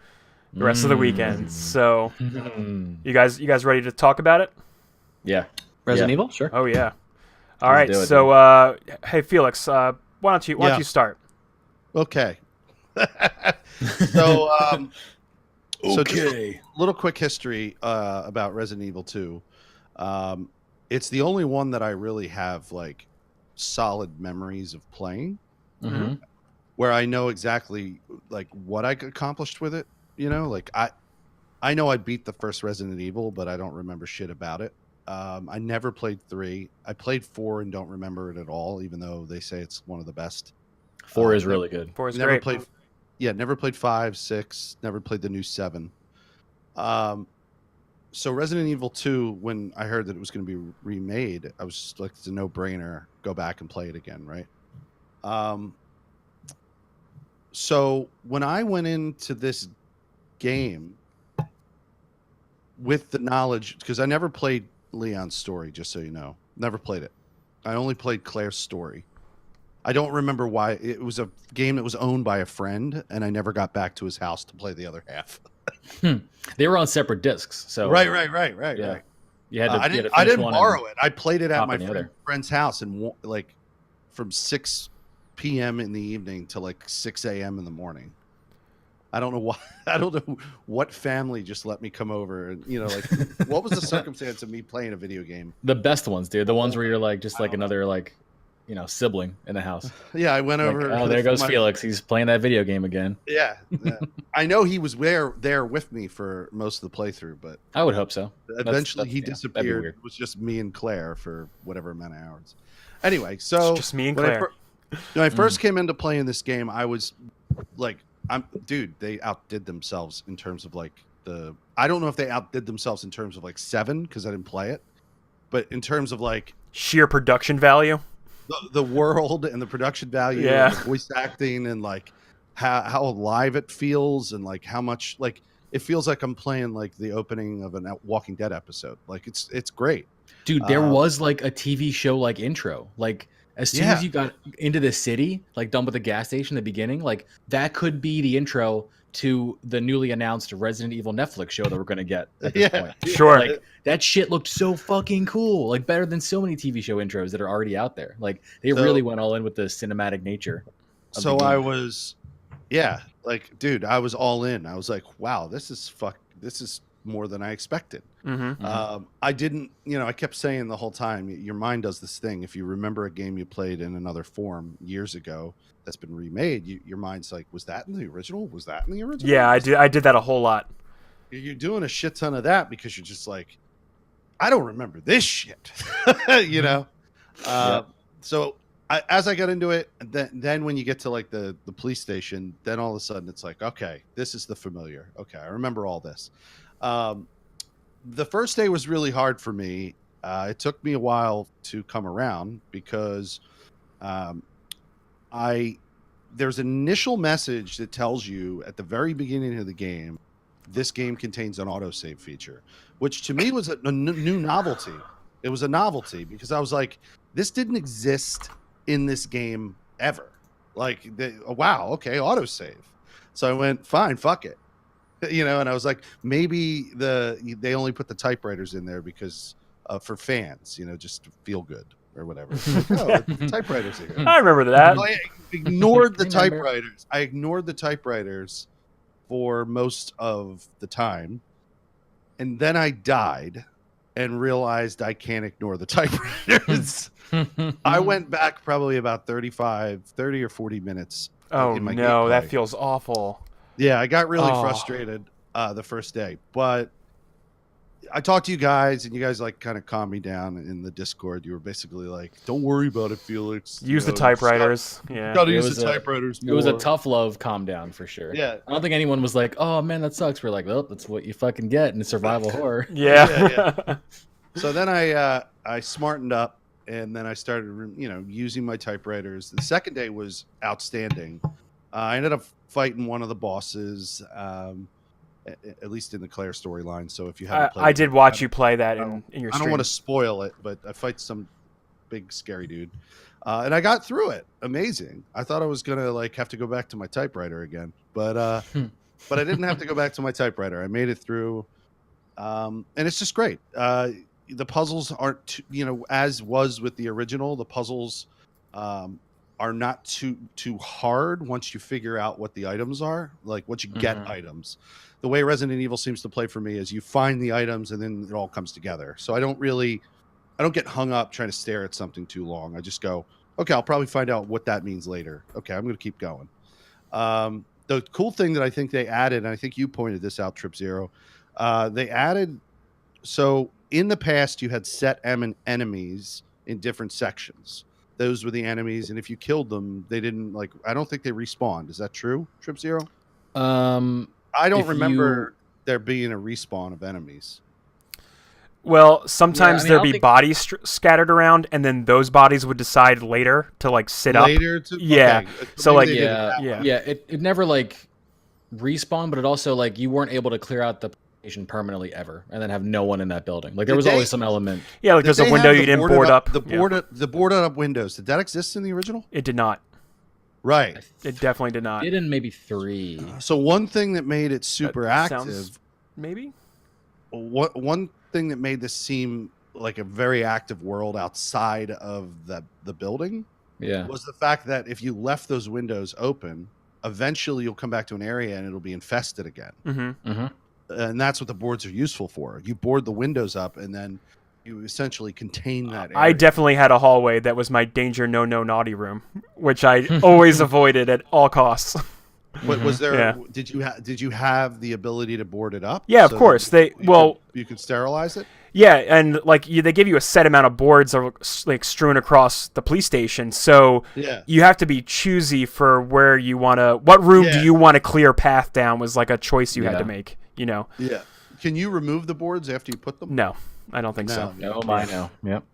the rest of the weekend. So you guys ready to talk about it? Yeah. Resident Yeah. Evil, sure. Oh yeah. All Let's right. do it, So hey Felix, why don't you Yeah. start? Okay. So, so just Okay. a little quick history about Resident Evil 2. It's the only one that I really have like solid memories of playing, Mm-hmm. where I know exactly like what I accomplished with it. Like I know I beat the first Resident Evil, but I don't remember shit about it. I never played 3. I played 4 and don't remember it at all, even though they say it's one of the best. 4 is really good. 4 is Never great. played. Yeah, never played 5, 6. Never played the new 7. So Resident Evil 2, when I heard that it was going to be remade, I was just like, it's a no-brainer. Go back and play it again, right? So when I went into this game with the knowledge, because I never played Leon's story, just so you know, never played it. I only played Claire's story. I don't remember why. It was a game that was owned by a friend, and I never got back to his house to play the other half. They were on separate discs, so Right. yeah. Right. You had to, I you had to I finish didn't one borrow it. I played it at hop my in the other. friend's house, and like from 6 p.m. in the evening to like 6 a.m. in the morning. I don't know why. I don't know what family just let me come over, and like what was the circumstance of me playing a video game? The best ones, dude. The ones where you're like just like another like sibling in the house. Yeah, I went Like, over. oh, there goes my- Felix. He's playing that video game again. Yeah, I know he was there with me for most of the playthrough, but I would hope so. eventually he yeah, that'd be disappeared. weird. It was just me and Claire for whatever amount of hours. Anyway, so It's just me and when Claire. when I first came into playing this game, I was like, dude, they outdid themselves in terms of like I don't know if they outdid themselves in terms of like 7 because I didn't play it, but in terms of like Sheer production value. the world and the production value, Yeah. and the voice acting, and like how alive it feels, and like how much like it feels like I'm playing like the opening of a Walking Dead episode. Like it's great. Dude, there was like a TV show like intro. Like as soon as you got into the city, like done with the gas station at the beginning, like that could be the intro to the newly announced Resident Evil Netflix show that we're gonna get at this point. Sure. Like that shit looked so fucking cool. Like better than so many TV show intros that are already out there. Like they So- really went all in with the cinematic nature. of So the I game. was, yeah, like, dude, I was all in. I was like, wow, this is more than I expected. Mm-hmm. I didn't, I kept saying the whole time, your mind does this thing. If you remember a game you played in another form years ago that's been remade, your mind's like, was that in the original? Was that in the original? Yeah, I did that a whole lot. You're doing a shit ton of that because you're just like, I don't remember this shit, Yep. So as I got into it, then when you get to like the police station, then all of a sudden it's like, okay, this is the familiar. Okay, I remember all this. The first day was really hard for me. It took me a while to come around because I there's an initial message that tells you at the very beginning of the game, this game contains an autosave feature, which to me was a new novelty. It was a novelty because I was like, this didn't exist in this game ever. Like, wow, okay, autosave. So I went, fine, fuck it. And I was like, maybe they only put the typewriters in there because for fans, just to feel good or whatever. Like, oh, the typewriters here. I remember that. So I ignored the typewriters. I ignored the typewriters for most of the time. And then I died and realized I can't ignore the typewriters. I went back probably about 30 or 40 minutes. Oh, in my no, gameplay. that feels awful. Yeah, I got really frustrated the first day. But I talked to you guys, and you guys like kind of calmed me down in the Discord. You were basically like, "Don't worry about it, Felix. Use the typewriters." Yeah, gotta use the typewriters. It was a tough love calm down for sure. Yeah, I don't think anyone was like, "Oh man, that sucks." We're like, "Well, that's what you fucking get in survival horror." Yeah. So then I smartened up, and then I started using my typewriters. The second day was outstanding. I ended up fighting one of the bosses. At least in the Claire storyline. So if you haven't played I did watch you play that in your stream. I don't want to spoil it, but I fight some big scary dude. And I got through it. Amazing. I thought I was going to have to go back to my typewriter again, but I didn't have to go back to my typewriter. I made it through. And it's just great. The puzzles aren't, as was with the original, the puzzles are not too hard once you figure out what the items are, like once you get items. The way Resident Evil seems to play for me is you find the items and then it all comes together. So I don't get hung up trying to stare at something too long. I just go, okay, I'll probably find out what that means later. Okay, I'm going to keep going. The cool thing that I think they added, and I think you pointed this out, Trip Zero, they added, so in the past you had set enemies in different sections. Those were the enemies, and if you killed them, they didn't I don't think they respawned. Is that true, Trip Zero? I don't remember there being a respawn of enemies. Well, sometimes there'd be bodies scattered around, and then those bodies would decide later to sit up. Yeah. Okay. So it never respawned, but it also you weren't able to clear out the station permanently ever, and then have no one in that building. There was always some element. Yeah, there's a window you didn't board up. The boarded up windows. Did that exist in the original? It did not. Right. It definitely did not. It in maybe 3. So one thing that made it super active, maybe. One thing that made this seem like a very active world outside of the building, was the fact that if you left those windows open, eventually you'll come back to an area and it'll be infested again. And that's what the boards are useful for. You board the windows up, and then you essentially contain that area. I definitely had a hallway that was my danger no naughty room, which I always avoided at all costs. What was there? Yeah. Did you have the ability to board it up? Yeah, of course. You could sterilize it. Yeah, and they give you a set amount of boards strewn across the police station, so you have to be choosy for where you want to. What room do you want to clear path down? Was a choice you had to make. Yeah. Can you remove the boards after you put them? No, I don't think so. No, I know. Yep.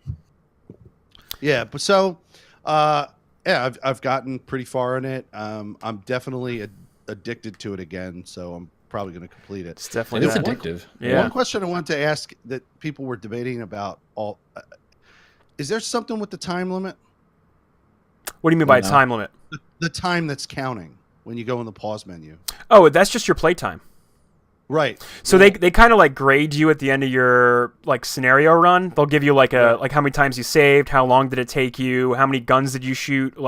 Yeah, but so, I've gotten pretty far in it. I'm definitely addicted to it again, so I'm probably going to complete it. It's definitely addictive. Yeah. One question I wanted to ask that people were debating about is there something with the time limit? What do you mean by time limit? The time that's counting when you go in the pause menu. Oh, that's just your playtime. Right. So they kind of grade you at the end of your scenario run. They'll give you how many times you saved, how long did it take you, how many guns did you shoot.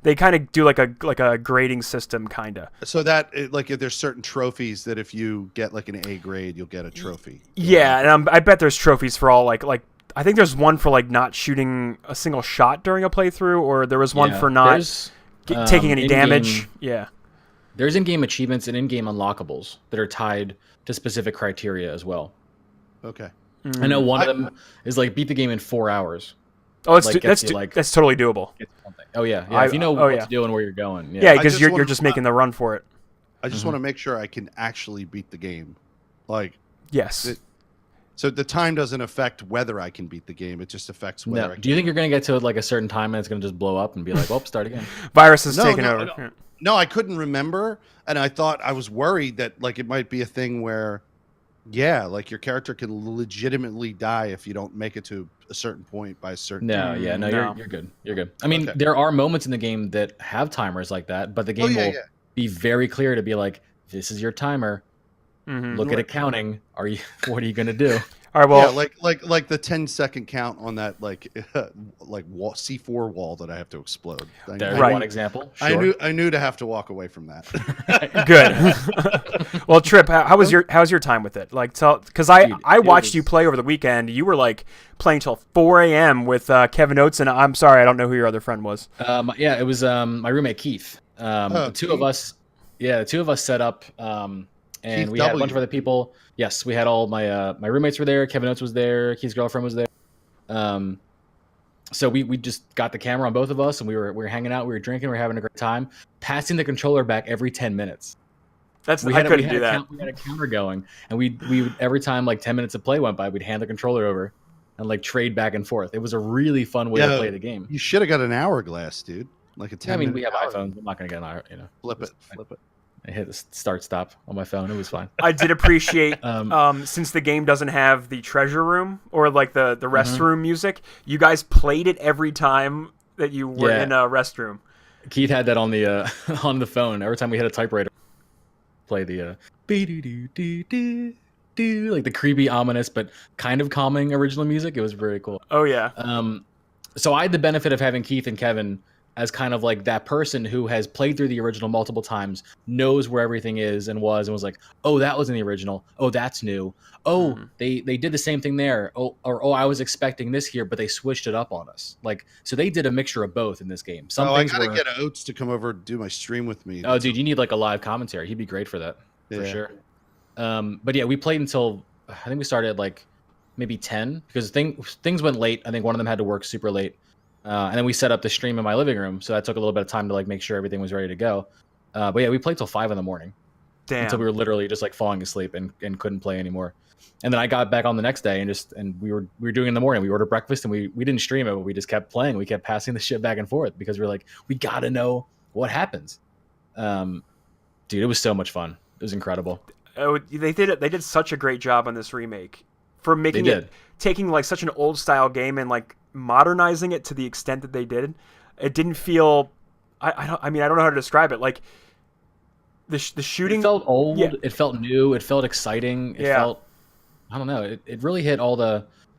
They kind of do a grading system kind of. So that if there's certain trophies that if you get an A grade, you'll get a trophy. Yeah, and I bet there's trophies for all I think there's one for not shooting a single shot during a playthrough, or there was one for not taking any damage. Yeah. There's in-game achievements and in-game unlockables that are tied to specific criteria as well. Okay. I know one of them is beat the game in 4 hours. Oh, that's totally doable. Oh yeah. If you know what to do and where you're going. Yeah, because you're just making the run for it. I just want to make sure I can actually beat the game. Yes. So the time doesn't affect whether I can beat the game. It just affects whether I can. Do you think you're going to get to a certain time and it's going to just blow up and be well, start again? Virus is taking over. No, I couldn't remember, and I thought I was worried that like it might be a thing where, yeah, like your character can legitimately die if you don't make it to a certain point by a certain. No, yeah, no, No. you're good. You're good. I mean, Okay. there are moments in the game that have timers like that, but the game yeah, will yeah. be very clear to be like, this is your timer. Mhm. Look at it counting. Are you? What are you gonna do? All right, Yeah, well, like the 10-second count on that like wall, C4 wall that I have to explode. There's Right. one example. Sure. I knew to have to walk away from that. good. Well, Trip, how's your time with it? Like, because Dude, I it watched was- you play over the weekend. You were like playing till 4 a.m. with Kevin Oates, and I'm sorry, I don't know who your other friend was. Yeah, it was my roommate Keith. The two of Keith? us, the two of us set up, and Keith we had a bunch of W. other people. Yes, we had all my roommates were there. Kevin Oates was there. Keith's girlfriend was there. So we just got the camera on both of us, and we were hanging out. We were drinking. We were having a great time. Passing the controller back every 10 minutes. I couldn't do that. We had a counter going, and we would, every time like 10 minutes of play went by, we'd hand the controller over and like trade back and forth. It was a really fun way to play the game. You should have got an hourglass, dude. Like a 10. I mean, we have iPhones. I'm not gonna get an hour, Flip it. I hit the start stop on my phone. It was fine. I did appreciate Um, since the game doesn't have the treasure room or like the Mm-hmm. restroom music, you guys played it every time that you were Yeah. in a restroom. Keith had that on the on the phone. Every time we hit a typewriter, play the be-do-do-do-do-do, like the creepy, ominous, but kind of calming original music. It was very cool. Oh yeah. So I had the benefit of having Keith and Kevin as kind of like that person who has played through the original multiple times, knows where everything is and was like, oh, that was in the original. Oh, that's new. Oh, they did the same thing there. Oh, or I was expecting this here, but they switched it up on us. Like, so they did a mixture of both in this game. Some I things gotta were, get Oates to come over and do my stream with me. oh, dude, you need like a live commentary. He'd be great for that, for Yeah. sure. But yeah, we played until I think we started at like maybe 10 because things went late. I think one of them had to work super late. And then we set up the stream in my living room, so that took a little bit of time to like make sure everything was ready to go. But yeah, we played till 5 a.m. Damn. until we were literally just like falling asleep and couldn't play anymore. And then I got back on the next day and we were doing it in the morning. We ordered breakfast and we didn't stream it, but we just kept playing. We kept passing the shit back and forth because we were like, we gotta know what happens. Dude, it was so much fun. It was incredible. Oh, they did such a great job on this remake for making They it did. taking like such an old style game and like modernizing it to the extent that they did. It didn't feel I don't know how to describe it. Like the shooting It felt old. Yeah. It felt new. It felt exciting. It felt, I don't know. It really hit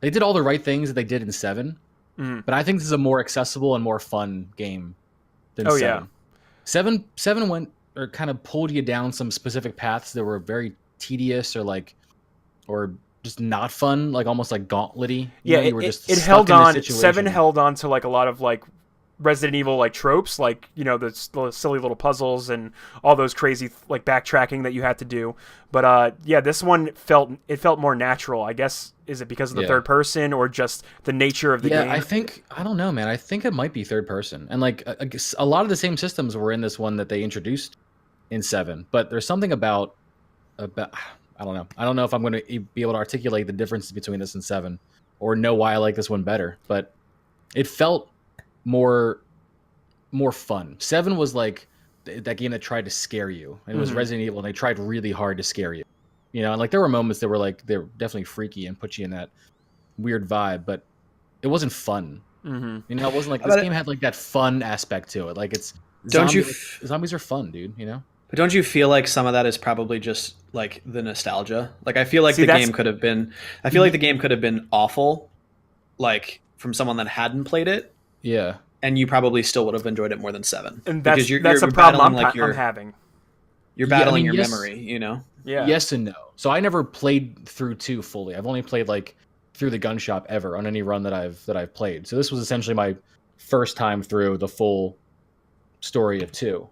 they did all the right things that they did in 7. But I think this is a more accessible and more fun game than 7. yeah. 7 went or kind of pulled you down some specific paths that were very tedious or just not fun, like almost like gauntlet-y. Yeah, you were just it stuck held in a on. situation. 7 held on to like a lot of like Resident Evil like tropes, like the silly little puzzles and all those crazy like backtracking that you had to do. But yeah, this one felt more natural. I guess is it because of the third person or just the nature of the game? I don't know, man. I think it might be third person, and like a lot of the same systems were in this one that they introduced in 7. But there's something about I don't know. I don't know if I'm going to be able to articulate the differences between this and 7 or know why I like this one better, but it felt more fun. 7 was like that game that tried to scare you. And it was Resident Evil, and they tried really hard to scare you. You know, and like there were moments that were like they were definitely freaky and put you in that weird vibe, but it wasn't fun. You know, it wasn't like this game had like that fun aspect to it. Like it's zombies are fun, dude, you know? But don't you feel like some of that is probably just like the nostalgia? Like I feel like the game could have been awful, like from someone that hadn't played it. Yeah. And you probably still would have enjoyed it more than 7. And that's you're a problem battling, I'm having. You're battling Yeah, I mean, your yes. memory, you know? Yeah. Yes and no. So I never played through 2 fully. I've only played like through the gun shop ever on any run that I've played. So this was essentially my first time through the full story of 2.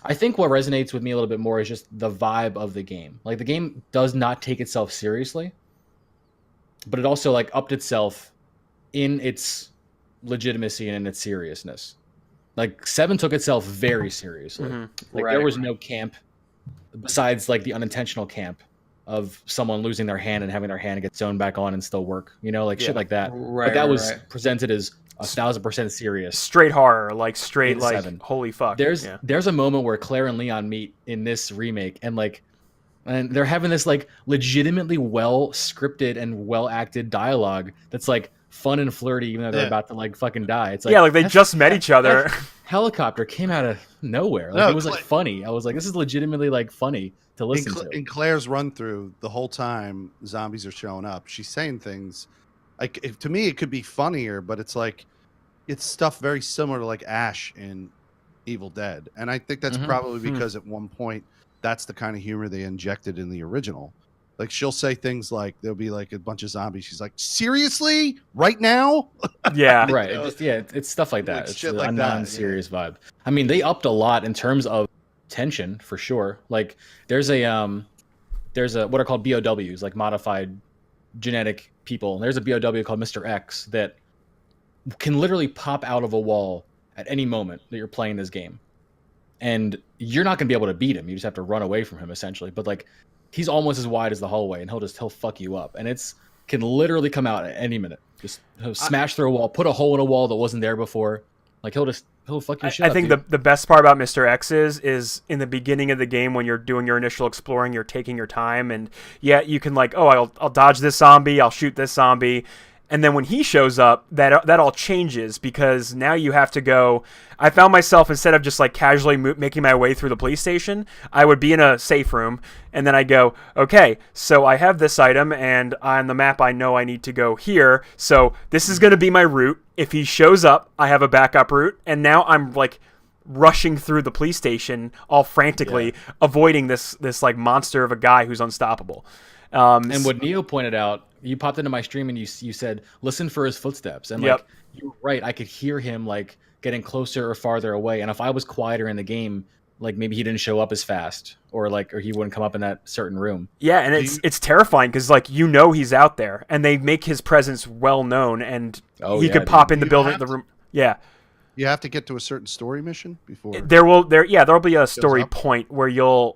I think what resonates with me a little bit more is just the vibe of the game. Like the game does not take itself seriously, but it also like upped itself in its legitimacy and in its seriousness. Like 7 took itself very seriously. Like there was no camp besides like the unintentional camp of someone losing their hand and having their hand get sewn back on and still work, you know, like shit like that. Right, but that was right. presented as 1,000% serious. Straight horror, like straight, In like 7. holy fuck. There's a moment where Claire and Leon meet in this remake, and they're having this like legitimately well scripted and well acted dialogue that's like fun and flirty, even though they're about to like fucking die. It's like, yeah, like they just met each other. that helicopter came out of nowhere. Like, it was like funny. I was like, this is legitimately like funny to listen to. In Claire's run through, the whole time zombies are showing up, she's saying things like, to me it could be funnier, but it's like it's stuff very similar to like Ash in Evil Dead, and I think that's probably because at one point that's the kind of humor they injected in the original. Like she'll say things like, there'll be like a bunch of zombies, she's like, seriously, right now? Yeah, right. It's stuff like that. Like it's shit a like that, non-serious vibe. I mean, they upped a lot in terms of tension for sure. Like there's a what are called BOWs, like modified genetic people. And there's a BOW called Mr. X that can literally pop out of a wall at any moment that you're playing this game. And you're not going to be able to beat him. You just have to run away from him, essentially. But like, he's almost as wide as the hallway, and he'll fuck you up. And can literally come out at any minute. He'll smash through a wall, put a hole in a wall that wasn't there before. Like he'll fuck your shit up. I think dude. the best part about Mr. X is in the beginning of the game when you're doing your initial exploring, you're taking your time, and yeah, you can like, oh, I'll dodge this zombie, I'll shoot this zombie. And then when he shows up, that all changes, because now you have to go. I found myself, instead of just like casually making my way through the police station, I would be in a safe room, and then I go, okay, so I have this item, and on the map I know I need to go here, so this is going to be my route. If he shows up, I have a backup route, and now I'm like rushing through the police station all frantically, avoiding this like monster of a guy who's unstoppable. And what Neo pointed out, you popped into my stream and you said, listen for his footsteps. And like, you're right, I could hear him like getting closer or farther away. And if I was quieter in the game, like maybe he didn't show up as fast, or he wouldn't come up in that certain room. Yeah, and it's terrifying because like he's out there, and they make his presence well known, and he could pop in the building, the room. Yeah. You have to get to a certain story mission before there'll be a story point where you're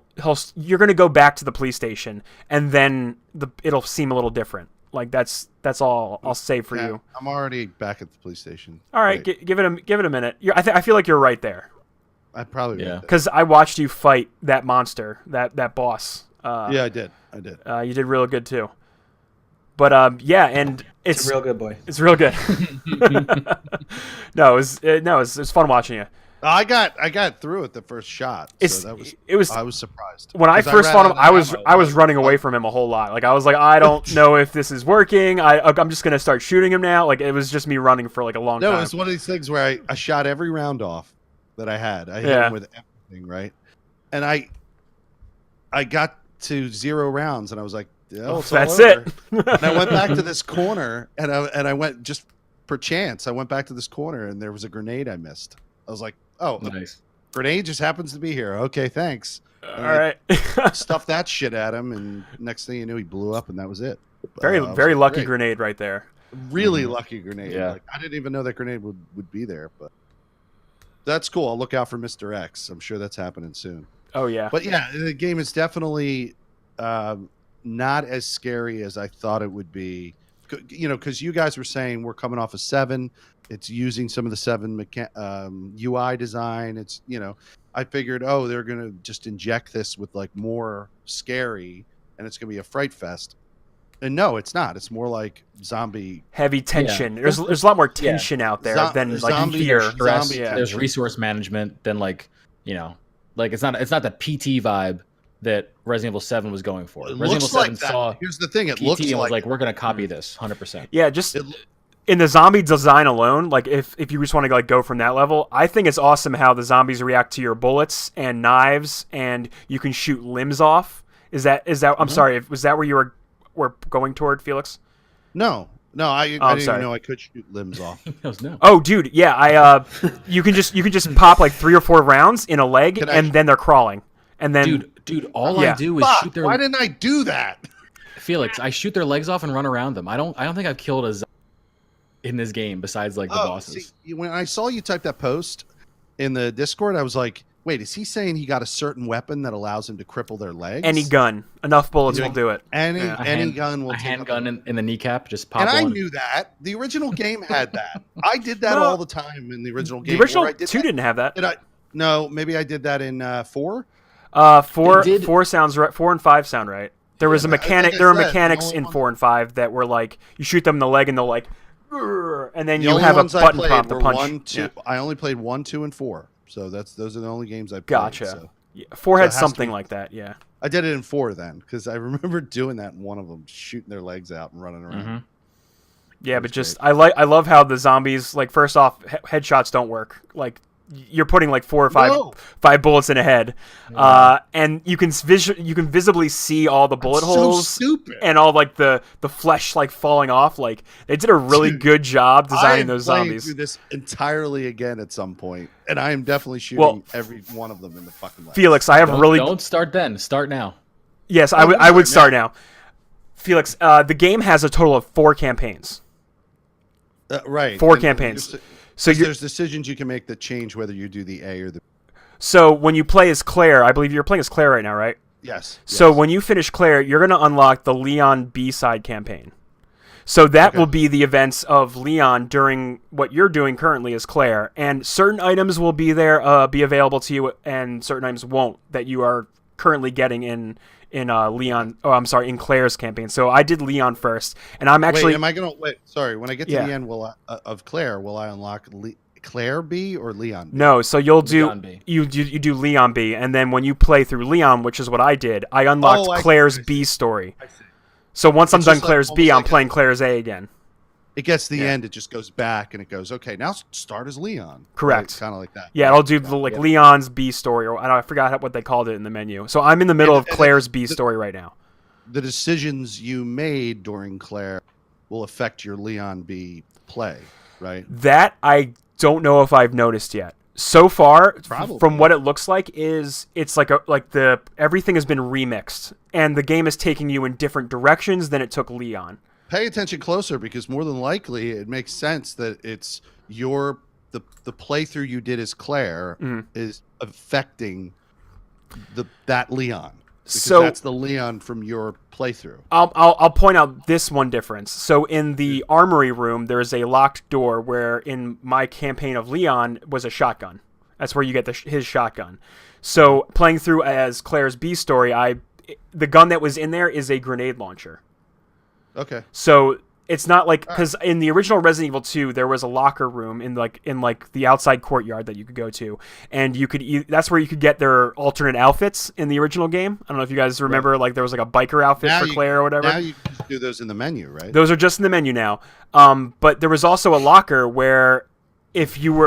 going to go back to the police station, and then it'll seem a little different. Like that's all I'll say for you. I'm already back at the police station. All right, give it a minute. I feel like you're right there. I'd probably because I watched you fight that monster, that boss. Yeah, I did. You did real good too. But and it's a real good boy. It's real good. No, it was fun watching you. I got through it the first shot. So I was surprised. When I first fought him, I was running away from him a whole lot. Like I was like, I don't know if this is working. I'm just gonna start shooting him now. Like it was just me running for like a long time. No, it's one of these things where I shot every round off that I had. I hit him with everything, right? And I got to 0 rounds, and I was like, that's it. And I went back to this corner, and I went just per chance. I went back to this corner, and there was a grenade I missed. I was like, oh, nice. Grenade just happens to be here. Okay, thanks. All right. Stuffed that shit at him, and next thing you knew, he blew up, and that was it. Very lucky grenade right there. Really lucky grenade. Yeah. Like, I didn't even know that grenade would be there, but that's cool. I'll look out for Mr. X. I'm sure that's happening soon. Oh yeah. But yeah, the game is definitely not as scary as I thought it would be. You know, because you guys were saying we're coming off of 7. It's using some of the 7 UI design. It's, you know, I figured, they're going to just inject this with like more scary, and it's going to be a fright fest. And no, it's not. It's more like zombie heavy tension. Yeah. There's a lot more tension out there than like fear. There's resource management than like, you know, like it's not the PT vibe that Resident Evil 7 was going for. Resident Evil 7 saw. Here's the thing: it PT looks and was like we're going to copy this 100%. Yeah, just in the zombie design alone. Like if you just want to like go from that level, I think it's awesome how the zombies react to your bullets and knives, and you can shoot limbs off. Is that? I'm sorry. Was that where you were going toward, Felix? No, I didn't even know I could shoot limbs off. No. Oh, dude, yeah, you can just pop like 3 or 4 rounds in a leg, and then they're crawling, and then dude, all I do is shoot their. Why didn't I do that, Felix? I shoot their legs off and run around them. I don't think I've killed a zombie in this game besides like the bosses. See, when I saw you type that post in the Discord, I was like, Wait, is he saying he got a certain weapon that allows him to cripple their legs? Any gun, enough bullets will do it. Any A gun will a take handgun in the kneecap, just pop And I one. knew that. The original game had that. I did that No. all the time in the original game. The original Or I did 2 didn't have that. No, maybe I did that in 4. 4 sounds right. 4 and 5 sound right. There was a mechanic. like I There were said, the mechanics only in one- 4 and 5 that were like you shoot them in the leg and they'll like, "Grr," and then The you only have a ones I button played prompt to were punch. 1, 2. Yeah. I only played 1, 2, and 4. So those are the only games I played. Gotcha. So. Yeah, 4 So it had has to something be- like that. Yeah. I did it in 4 then because I remember doing that in one of them, shooting their legs out and running around. Mm-hmm. Yeah, That but was just I love how the zombies like first off headshots don't work. Like you're putting like 4 or 5 No. 5 bullets in a head, and you can visibly see all the bullet So holes stupid. and all like the flesh like falling off. Like they did a really Dude, good job I designing am those playing zombies. through this entirely again at some point, and I am definitely shooting every one of them in the fucking legs. Felix, I have Don't start then. Start now. yes, I'm I would start start now. Felix, the game has a total of 4 campaigns. Right. 4 And campaigns. there's- So you're There's decisions you can make that change whether you do the A or the. so when you play as Claire, I believe you're playing as Claire right now, right? Yes. So yes. when you finish Claire, you're going to unlock the Leon B-side campaign. So that Okay. will be the events of Leon during what you're doing currently as Claire, and certain items will be there, be available to you, and certain items won't that you are currently getting in Leon. Oh, I'm sorry, in Claire's campaign. So I did Leon first, and I'm actually Wait, am I gonna wait? Sorry, when I get to Yeah. the end, of Claire, will I unlock Claire B or Leon B? no. So you'll do Leon B. you do Leon B, and then when you play through Leon, which is what I did, I unlocked Oh, I see, Claire's I see. B story. I see. So once I'm It's done just like- Claire's B, almost I'm like playing Claire's A again. It gets to the Yeah. end, it just goes back and it goes, okay, now start as Leon. Correct. Kind of like that. Yeah, it'll do the, Yeah. Leon's B story, or I forgot what they called it in the menu. So I'm in the middle of And Claire's B story right now. The decisions you made during Claire will affect your Leon B play, right? That I don't know if I've noticed yet. So far, Probably. from what it looks like, it's like everything has been remixed, and the game is taking you in different directions than it took Leon. Pay attention closer because more than likely it makes sense that it's the playthrough you did as Claire Mhm. is affecting that Leon. Because So- that's the Leon from your playthrough. I'll point out this one difference. So in the armory room, there's a locked door where in my campaign of Leon was a shotgun. That's where you get his shotgun. So playing through as Claire's B story, the gun that was in there is a grenade launcher. Okay. So it's not like because in the original Resident Evil 2 there was a locker room in the outside courtyard that you could go to, and you could that's where you could get their alternate outfits in the original game. I don't know if you guys remember, like there was like a biker outfit for Claire or whatever. Now you can just do those in the menu, right? Those are just in the menu now. But there was also a locker where if you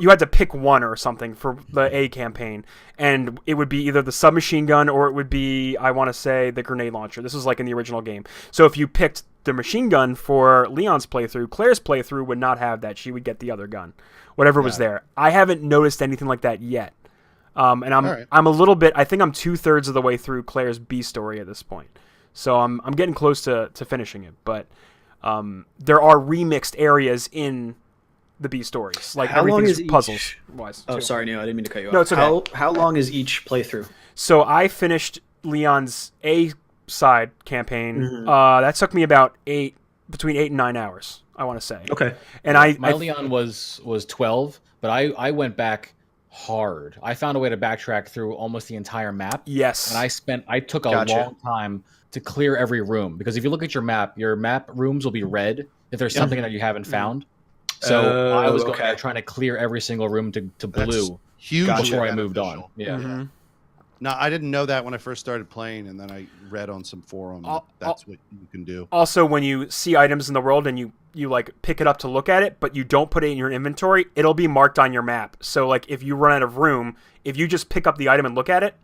had to pick one or something for the A campaign, and it would be either the submachine gun or it would be, I want to say, the grenade launcher. This was like in the original game. So if you picked the machine gun for Leon's playthrough, Claire's playthrough would not have that. She would get the other gun, whatever was there. I haven't noticed anything like that yet. And right. I'm a little bit. I think I'm 2/3 of the way through Claire's B story at this point. So I'm getting close to finishing it, but there are remixed areas in the B stories, like How long everything's is puzzles each- wise. Oh, too. sorry, Neil. I didn't mean to cut you off. No, it's okay. How long is each playthrough? So I finished Leon's A side campaign. Mhm. That took me about between 8 and 9 hours, I want to say. Okay. And My Leon was 12, but I went back hard. I found a way to backtrack through almost the entire map, yes, and I took a Gotcha. long time to clear every room, because if you look at your map rooms will be red if there's something that you haven't found. So I was going okay. there trying to clear every single room to That's blue huge. before I moved on. Yeah. Mhm. No, I didn't know that when I first started playing, and then I read on some forum that that's what you can do. Also, when you see items in the world and you like pick it up to look at it, but you don't put it in your inventory, it'll be marked on your map. So like if you run out of room, if you just pick up the item and look at it,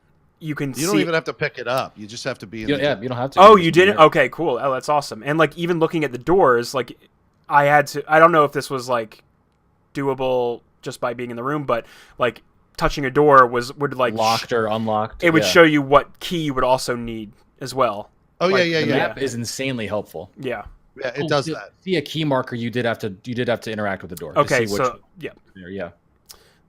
you can see. You don't even have to pick it up. You just have to be in. Yeah, you don't have to. Oh, just you be didn't? there. Okay, cool. Oh, that's awesome. And like even looking at the doors, like I had to. I don't know if this was like doable just by being in the room, but like touching a door would like Locked or unlocked. it would yeah. show you what key you would also need as well. Oh Like, yeah, The yeah, yeah. map is insanely helpful. Yeah. Yeah, it does to that. See a key marker, you did have to interact with the door. to Okay. see which So yeah. there, yeah.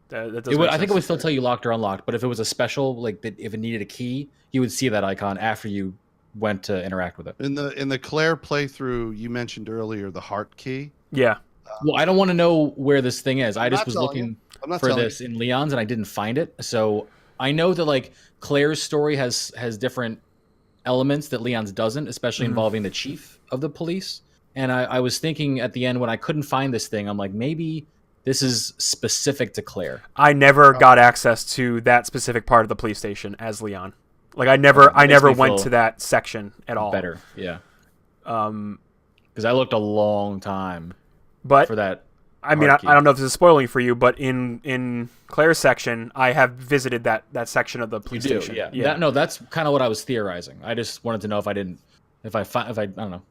That does make I think it sense. would still tell you locked or unlocked, but if it was a special, like if it needed a key, you would see that icon after you went to interact with it. In the Claire playthrough, you mentioned earlier the heart key. Yeah. Well, I don't want to know where this thing is. I I'm just not was telling you. looking I'm not for telling this in Leon's and I didn't find it. So I know that like Claire's story has different elements that Leon's doesn't, especially involving the chief of the police. And I was thinking at the end when I couldn't find this thing, I'm like, maybe this is specific to Claire. I never got access to that specific part of the police station as Leon. Like I never me went feel to that section at all. Better, yeah. Because I looked a long time But for that. I mean, hard key. I don't know if this is spoiling for you, but in Claire's section, I have visited that section of the police You do, station. yeah. That's kind of what I was theorizing. I just wanted to know if I I don't know,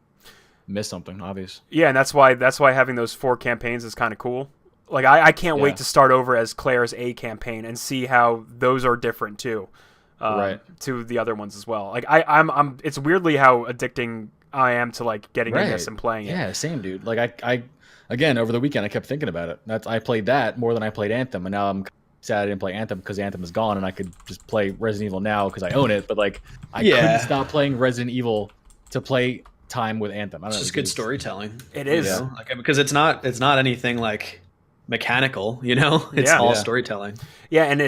missed something obvious. Yeah, and that's why having those 4 campaigns is kind of cool. Like I can't wait to start over as Claire's A campaign and see how those are different too, Right. to the other ones as well. Like I'm it's weirdly how addicting I am to like getting in this and playing it. Yeah, same dude. Like I again over the weekend I kept thinking about it. I played that more than I played Anthem, and now I'm sad I didn't play Anthem because Anthem is gone, and I could just play Resident Evil now because I own it. But like I couldn't stop playing Resident Evil to play time with Anthem. I don't It's know, just good storytelling. It is. You know? Like, because it's not anything like mechanical, you know? It's Yeah. all Yeah. storytelling. Yeah, and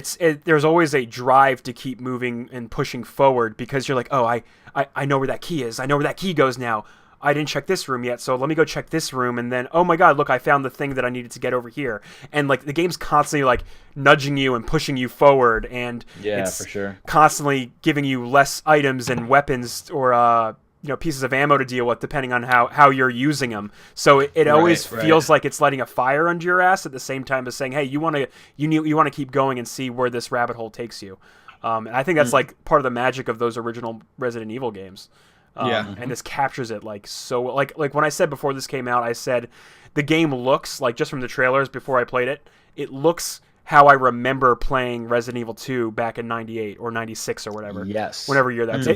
there's always a drive to keep moving and pushing forward because you're like, oh, I know where that key is. I know where that key goes now. I didn't check this room yet, so let me go check this room, and then, oh my god, look, I found the thing that I needed to get over here. And like the game's constantly like nudging you and pushing you forward, and it's for sure. constantly giving you less items and weapons or pieces of ammo to deal with depending on how you're using them. So it always feels like it's lighting a fire under your ass at the same time as saying, hey, you want to keep going and see where this rabbit hole takes you. And I think that's like part of the magic of those original Resident Evil games. And this captures it like so. Like when I said before this came out, I said the game looks like, just from the trailers before I played it, it looks how I remember playing Resident Evil 2 back in '98 or '96 or whatever. Yes, whenever year that's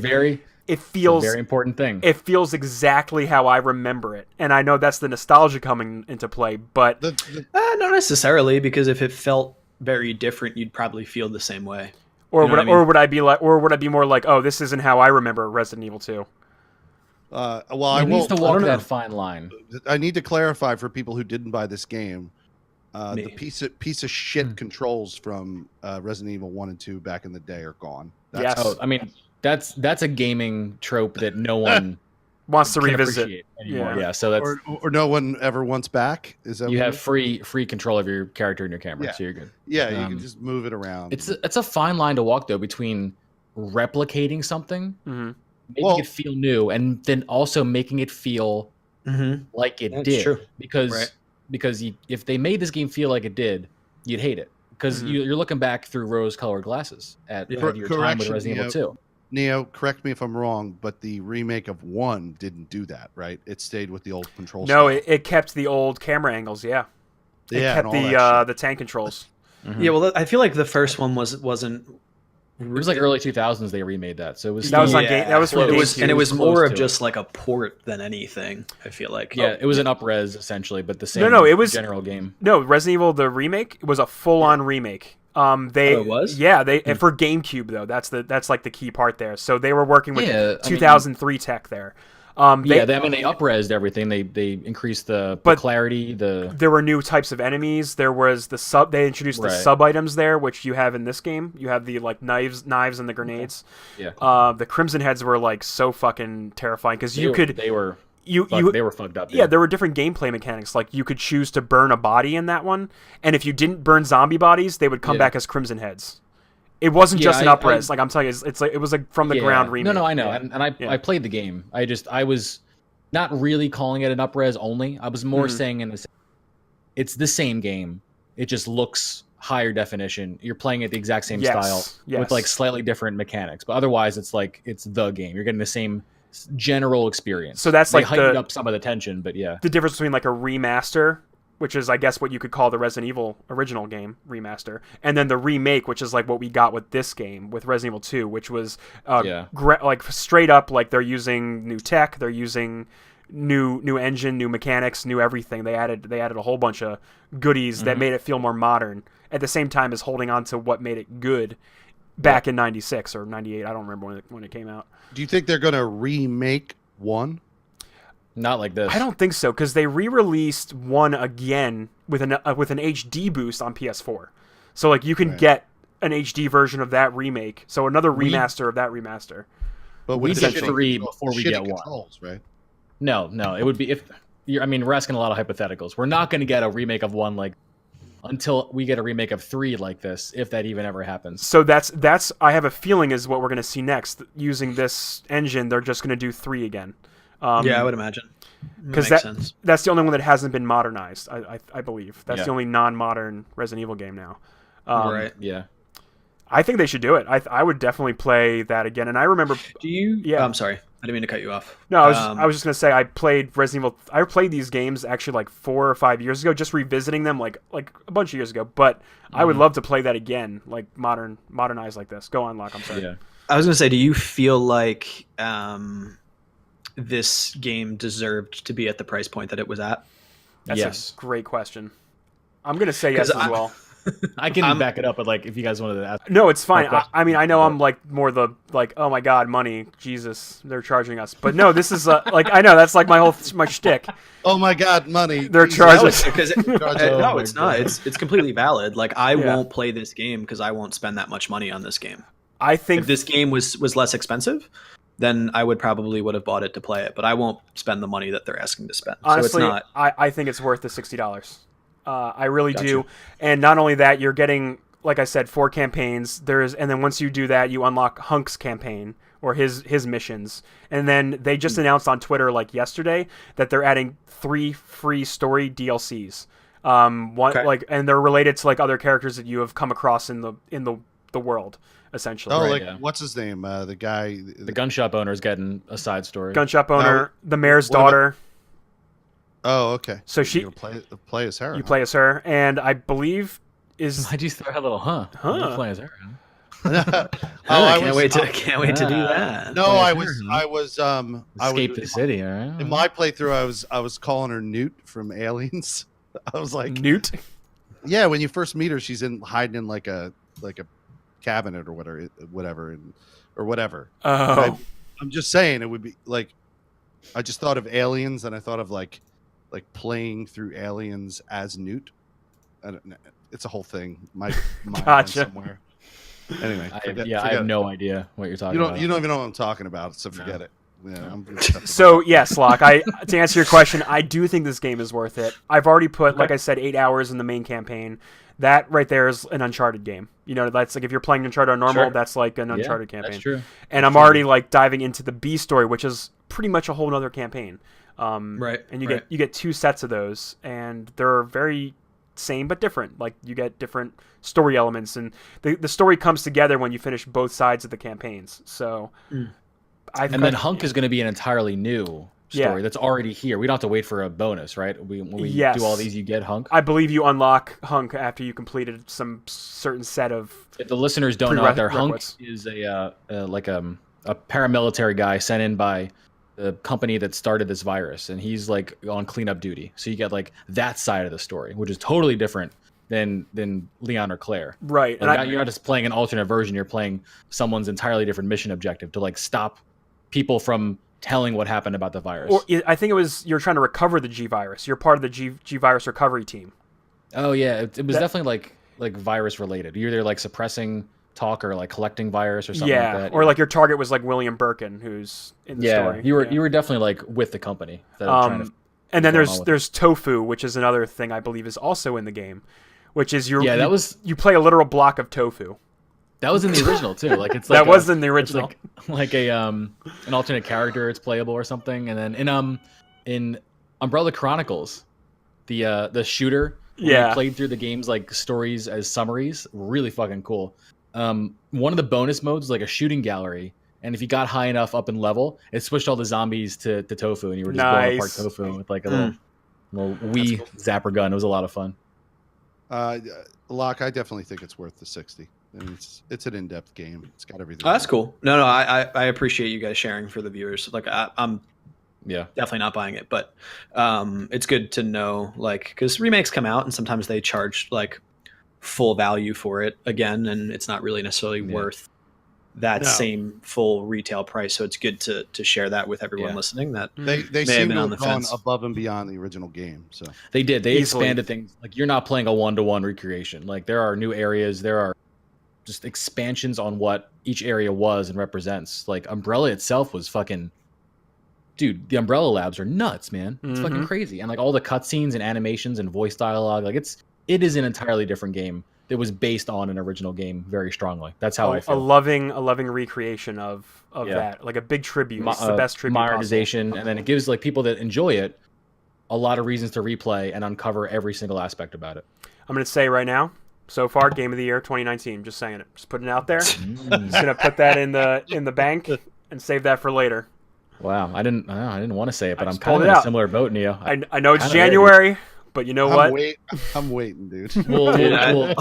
it feels a very important thing. It feels exactly how I remember it, and I know that's the nostalgia coming into play. But not necessarily, because if it felt very different, you'd probably feel the same way. Or would I be more like, oh, this isn't how I remember Resident Evil 2? Well, it needs to walk that fine line. I need to clarify for people who didn't buy this game. The piece of shit controls from Resident Evil 1 and 2 back in the day are gone. Yes. Oh, I mean, that's a gaming trope that no one wants to can revisit appreciate anymore. Yeah, so that's or no one ever wants back. Is that you what have free control of your character and your camera, so you're good. Yeah, you can just move it around. It's a fine line to walk though between replicating something, making it feel new, and then also making it feel like it did. True. Because if they made this game feel like it did, you'd hate it because you're looking back through rose-colored glasses at your time with Resident Evil 2. Neo, correct me if I'm wrong, but the remake of 1 didn't do that, right? It stayed with the old control No, style. it kept the old camera angles, It kept the tank controls. Yeah, well, I feel like the first one wasn't. It was like early 2000s they remade that, so it was that was on game. That was from it GameCube. was more of just like a port than anything. I feel like it was an up-res essentially, but the same. No, it was general game. No, Resident Evil the remake was a full-on remake. It was? Yeah, and for GameCube though. That's like the key part there. So they were working with 2003 tech there. They up-resed everything. They increased the clarity. There were new types of enemies. There was they introduced the sub items there, which you have in this game. You have the like knives and the grenades. Yeah. The Crimson Heads were like so fucking terrifying because they were fucked up. Yeah, there were different gameplay mechanics. Like you could choose to burn a body in that one, and if you didn't burn zombie bodies, they would come back as Crimson Heads. It wasn't just an up-res. Like I'm telling you, it's like it was like from the ground remake. No, I know, and I played the game. I was not really calling it an up-res only. I was more saying it's the same game. It just looks higher definition. You're playing it the exact same style with like slightly different mechanics, but otherwise it's like it's the game. You're getting the same general experience. So that's they like heightened up some of the tension, but the difference between like a remaster, which is I guess what you could call the Resident Evil original game remaster, and then the remake, which is like what we got with this game with Resident Evil 2, which was like straight up like they're using new tech, they're using new engine, new mechanics, new everything. They added a whole bunch of goodies that made it feel more modern. at the same time as holding on to what made it good back in 96 or 98. I don't remember when it came out. Do you think they're going to remake 1? Not like this. I don't think so, because they re-released 1 again with an HD boost on PS4. So like you can get an HD version of that remake. So another remaster of that remaster. But We with get the 3 before we shitty get 1. controls, right? No, it would be if I mean, we're asking a lot of hypotheticals. We're not going to get a remake of 1 like until we get a remake of 3 like this, if that even ever happens. So that's I have a feeling is what we're going to see next. Using this engine, they're just going to do 3 again. Yeah, I would imagine. Because that's the only one that hasn't been modernized, I believe. That's the only non-modern Resident Evil game now. Right. Yeah. I think they should do it. I would definitely play that again. And I remember... Do you... Yeah. I'm sorry. I didn't mean to cut you off. No, I was just going to say, I played Resident Evil... I played these games actually like 4 or 5 years ago, just revisiting them like a bunch of years ago. But I would love to play that again, like modernized like this. Go on, Locke. I'm sorry. Yeah. I was going to say, do you feel like this game deserved to be at the price point that it was at? That's a great question. I'm going to say yes as well. I can back it up, but like if you guys wanted to ask. No, it's fine. I mean, I know I'm like more the like, oh my god, money, Jesus, they're charging us. But no, this is like I know that's like my shtick. Oh my god, money! They're charging us. No, it's not. It's completely valid. Like I won't play this game because I won't spend that much money on this game. I think if this game was less expensive, then I would have bought it to play it. But I won't spend the money that they're asking to spend. Honestly, so it's not... I think it's worth the $60. I really do. And not only that, you're getting, like I said, 4 campaigns. And then once you do that, you unlock Hunk's campaign or his missions. And then they just announced on Twitter like yesterday that they're adding 3 free story DLCs. And they're related to like other characters that you have come across in the world, essentially. Oh, what's his name? The guy, the gun shop owner is getting a side story. Gun shop owner, the mayor's daughter. Oh, okay. So she play as her. You play as her, and I believe Why'd you throw a little Huh? You play as her. I can't wait to do that. No, I was escape the city. All right. In my playthrough, I was calling her Newt from Aliens. I was like Newt. Yeah, when you first meet her, she's hiding in like a cabinet or whatever. Oh, I'm just saying it would be like I just thought of Aliens and I thought of like playing through Aliens as Newt. I don't know. It's a whole thing. My mind went somewhere. Anyway, I have no idea what you're talking about. You don't even know what I'm talking about, so forget it. Yeah, so yes, Locke. To answer your question, I do think this game is worth it. I've already put, like I said, 8 hours in the main campaign. That right there is an Uncharted game. You know, that's like if you're playing Uncharted on normal, that's like an Uncharted campaign. That's true. And I'm already like diving into the B story, which is pretty much a whole other campaign. Right. And you get 2 sets of those, and they're very same but different. Like you get different story elements, and the story comes together when you finish both sides of the campaigns. So, and then Hunk is going to be an entirely new story that's already here. We don't have to wait for a bonus, right? When we do all these, you get Hunk. I believe you unlock Hunk after you completed some certain set of. If the listeners don't know out there, Hunk is a paramilitary guy sent in by the company that started this virus, and he's like on cleanup duty. So you get like that side of the story, which is totally different than Leon or Claire. Right. Like, and you're not just playing an alternate version, you're playing someone's entirely different mission objective to like stop people from telling what happened about the virus. Or I think it was you're trying to recover the G virus. You're part of the G virus recovery team. Oh yeah, it was definitely like virus related. You're either like suppressing talk or like collecting virus or something like that. Or like your target was like William Birkin, who's in the story. You were definitely like with the company. And then there's Tofu, which is another thing I believe is also in the game, which is you play a literal block of tofu. That was in the original too. Like it's like that was in the original. Like a an alternate character. It's playable or something. And then in Umbrella Chronicles, the shooter. You played through the game's like stories as summaries. Really fucking cool. One of the bonus modes was like a shooting gallery, and if you got high enough up in level, it switched all the zombies to tofu, and you were just blowing apart tofu with like a little Wii zapper gun. It was a lot of fun. Locke, I definitely think it's worth the 60. I mean, it's an in-depth game. It's got everything. Oh, that's cool. No, I appreciate you guys sharing for the viewers. Like I'm definitely not buying it, but it's good to know, like, because remakes come out and sometimes they charge like full value for it again, and it's not really necessarily worth that same full retail price. So it's good to share that with everyone listening. That they seem to have gone above and beyond the original game. So they did. They expanded things. Like, you're not playing a 1-to-1 recreation. Like, there are new areas. There are just expansions on what each area was and represents. Like, Umbrella itself was fucking, dude, the Umbrella Labs are nuts, man. It's fucking crazy. And like all the cutscenes and animations and voice dialogue, like it is an entirely different game that was based on an original game very strongly. That's how I feel. A loving recreation of that, like a big tribute. It's the best tribute modernization, possible. And then it gives like people that enjoy it a lot of reasons to replay and uncover every single aspect about it. I'm going to say right now, so far, Game of the Year 2019. Just saying it. Just putting it out there. Just going to put that in the bank and save that for later. Wow, I didn't want to say it, but I'm kind of in a similar boat, Neo. I know it's January, but you know what? I'm waiting, dude. Well,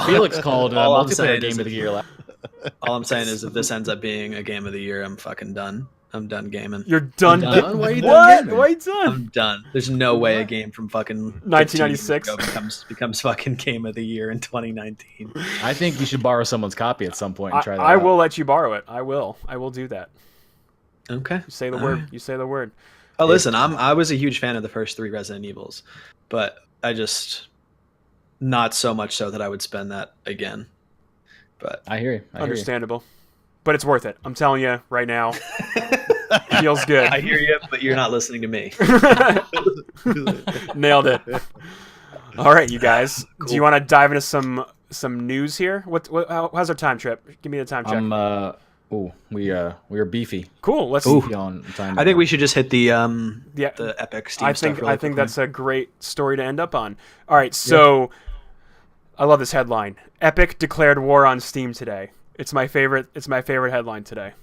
Felix called multiplayer Game of the Year. All I'm saying is, if this ends up being a Game of the Year, I'm fucking done. I'm done gaming. You're done? Why are you done gaming? Why are you done? I'm done. There's no way a game from fucking 1996 becomes fucking Game of the Year in 2019. I think you should borrow someone's copy at some point and try that I out. will let you borrow it. I will do that. Okay. You say the word. Right. You say the word. Oh, listen, I was a huge fan of the first 3 Resident Evils, but I just not so much so that I would spend that again. But I hear you. Understandable. But it's worth it. I'm telling you right now. Feels good. I hear you, but you're not listening to me. Nailed it. All right, you guys. Cool. Do you want to dive into some news here? How's our time trip? Give me the time check. We are beefy. Cool. Let's. On time. I think we should just hit the Epic Steam stuff. I think that's a great story to end up on. All right, so I love this headline. Epic declared war on Steam today. It's my favorite headline today.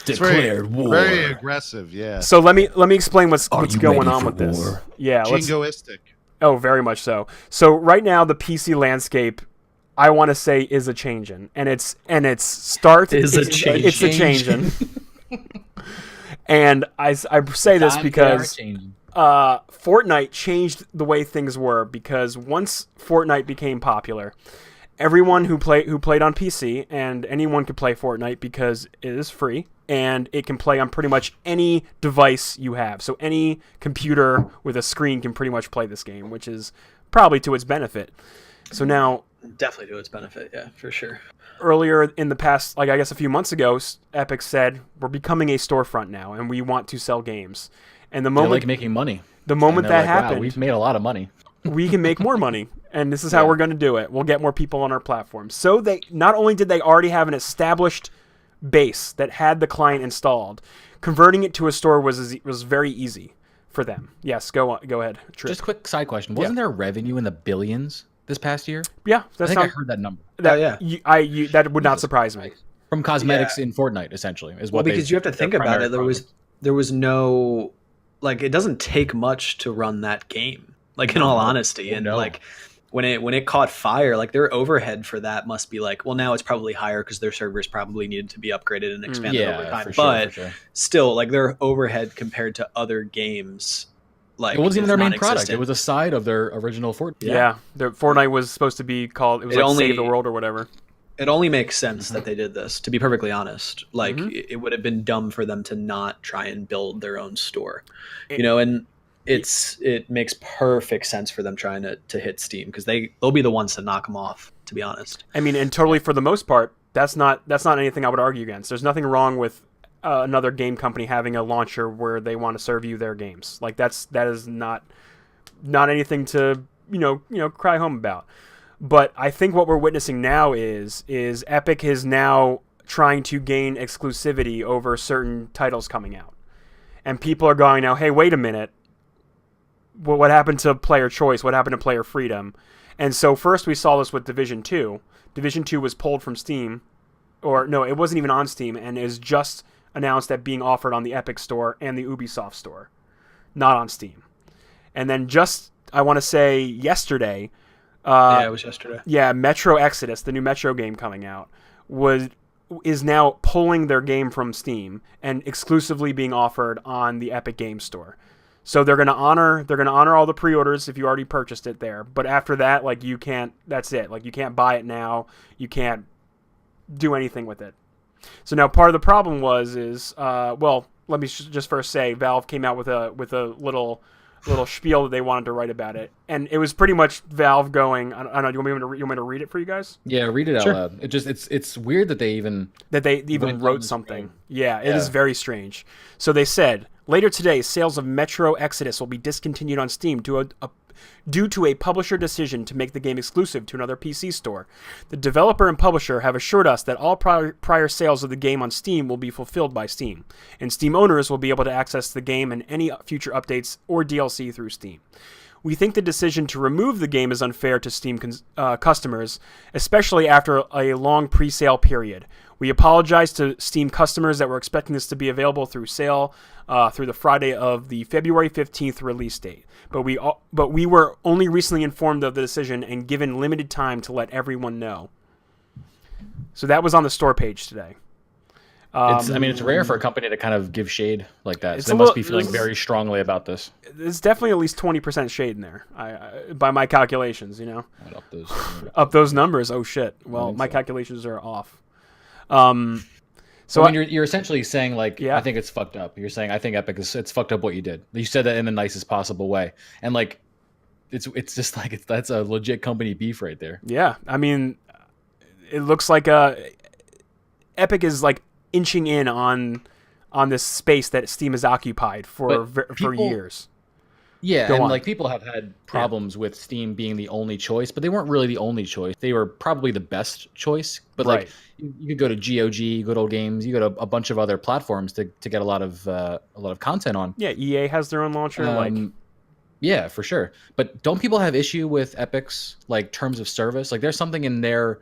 Declared war. Very aggressive, yeah. So let me explain what's going on with this. War? Yeah, jingoistic. Oh, very much so. So right now the PC landscape, I want to say, is a changing, and it's a changing. And I say this because Fortnite changed the way things were, because once Fortnite became popular, everyone who played on PC, and anyone could play Fortnite because it is free and it can play on pretty much any device you have. So any computer with a screen can pretty much play this game, which is probably to its benefit. So now, definitely to its benefit, yeah, for sure. Earlier in the past, like I guess a few months ago, Epic said we're becoming a storefront now, and we want to sell games. And the moment they like making money, the moment that happened, wow, we've made a lot of money. We can make more money, and this is how we're going to do it. We'll get more people on our platform. So they not only did they already have an established base that had the client installed, converting it to a store was very easy for them. Yes, go ahead. Trip. Just a quick side question: wasn't there revenue in the billions this past year? Yeah, I heard that number. That would not surprise me. From cosmetics in Fortnite, essentially, is what. Because you have to think about it. There was no, like, it doesn't take much to run that game. Like, in all honesty, and like when it caught fire, like their overhead for that must be like, well, now it's probably higher because their servers probably needed to be upgraded and expanded over time. But still, like, their overhead compared to other games, like, it wasn't even their main product. It was a side of their original Fortnite. Yeah, their Fortnite was supposed to be called. It was like Save the World or whatever. It only makes sense that they did this, to be perfectly honest. Like, it would have been dumb for them to not try and build their own store, and it makes perfect sense for them trying to hit Steam, because they'll be the ones to knock them off, to be honest. I mean, and totally, for the most part, that's not anything I would argue against. There's nothing wrong with another game company having a launcher where they want to serve you their games. Like, that is not anything to cry home about. But I think what we're witnessing now is Epic is now trying to gain exclusivity over certain titles coming out, and people are going now, hey, wait a minute. What happened to player choice? What happened to player freedom? And so first we saw this with Division 2. Division 2 was pulled from Steam. Or no, it wasn't even on Steam, and is just announced at being offered on the Epic Store and the Ubisoft Store. Not on Steam. And then just, I want to say, yesterday... it was yesterday. Yeah, Metro Exodus, the new Metro game coming out, is now pulling their game from Steam and exclusively being offered on the Epic Game Store. So they're gonna honor all the pre-orders if you already purchased it there. But after that, like you can't. That's it. Like you can't buy it now. You can't do anything with it. So now part of the problem is well, let me just first say Valve came out with a little spiel that they wanted to write about it, and it was pretty much Valve going. I don't know. You want me to read it for you guys? Yeah, read it out Sure. loud. It just it's weird that they even wrote something. Yeah, it is very strange. So they said later today, sales of Metro Exodus will be discontinued on Steam due to a publisher decision to make the game exclusive to another PC store. The developer and publisher have assured us that all prior sales of the game on Steam will be fulfilled by Steam, and Steam owners will be able to access the game and any future updates or DLC through Steam. We think the decision to remove the game is unfair to Steam customers, especially after a long pre-sale period. We apologize to Steam customers that were expecting this to be available through sale through the Friday of the February 15th release date. But we were only recently informed of the decision and given limited time to let everyone know. So that was on the store page today. it's rare for a company to kind of give shade like that. So they must be feeling very strongly about this. There's definitely at least 20% shade in there, by my calculations. I'd Up those numbers. Oh shit. Well, my calculations are off. So I mean, you're essentially saying like, Yeah. I think it's fucked up. You're saying I think Epic it's fucked up what you did. You said that in the nicest possible way, and like, it's just like that's a legit company beef right there. Yeah, I mean, it looks like Epic is like inching in on this space that Steam has occupied for years. Yeah, Go and on. like people have had problems with Steam being the only choice, but they weren't really the only choice. They were probably the best choice. But Right. like you could go to GOG, Good Old Games, you go to a bunch of other platforms to get a lot of content on. Yeah, EA has their own launcher. Yeah, for sure. But don't people have issue with Epic's like terms of service? Like there's something in their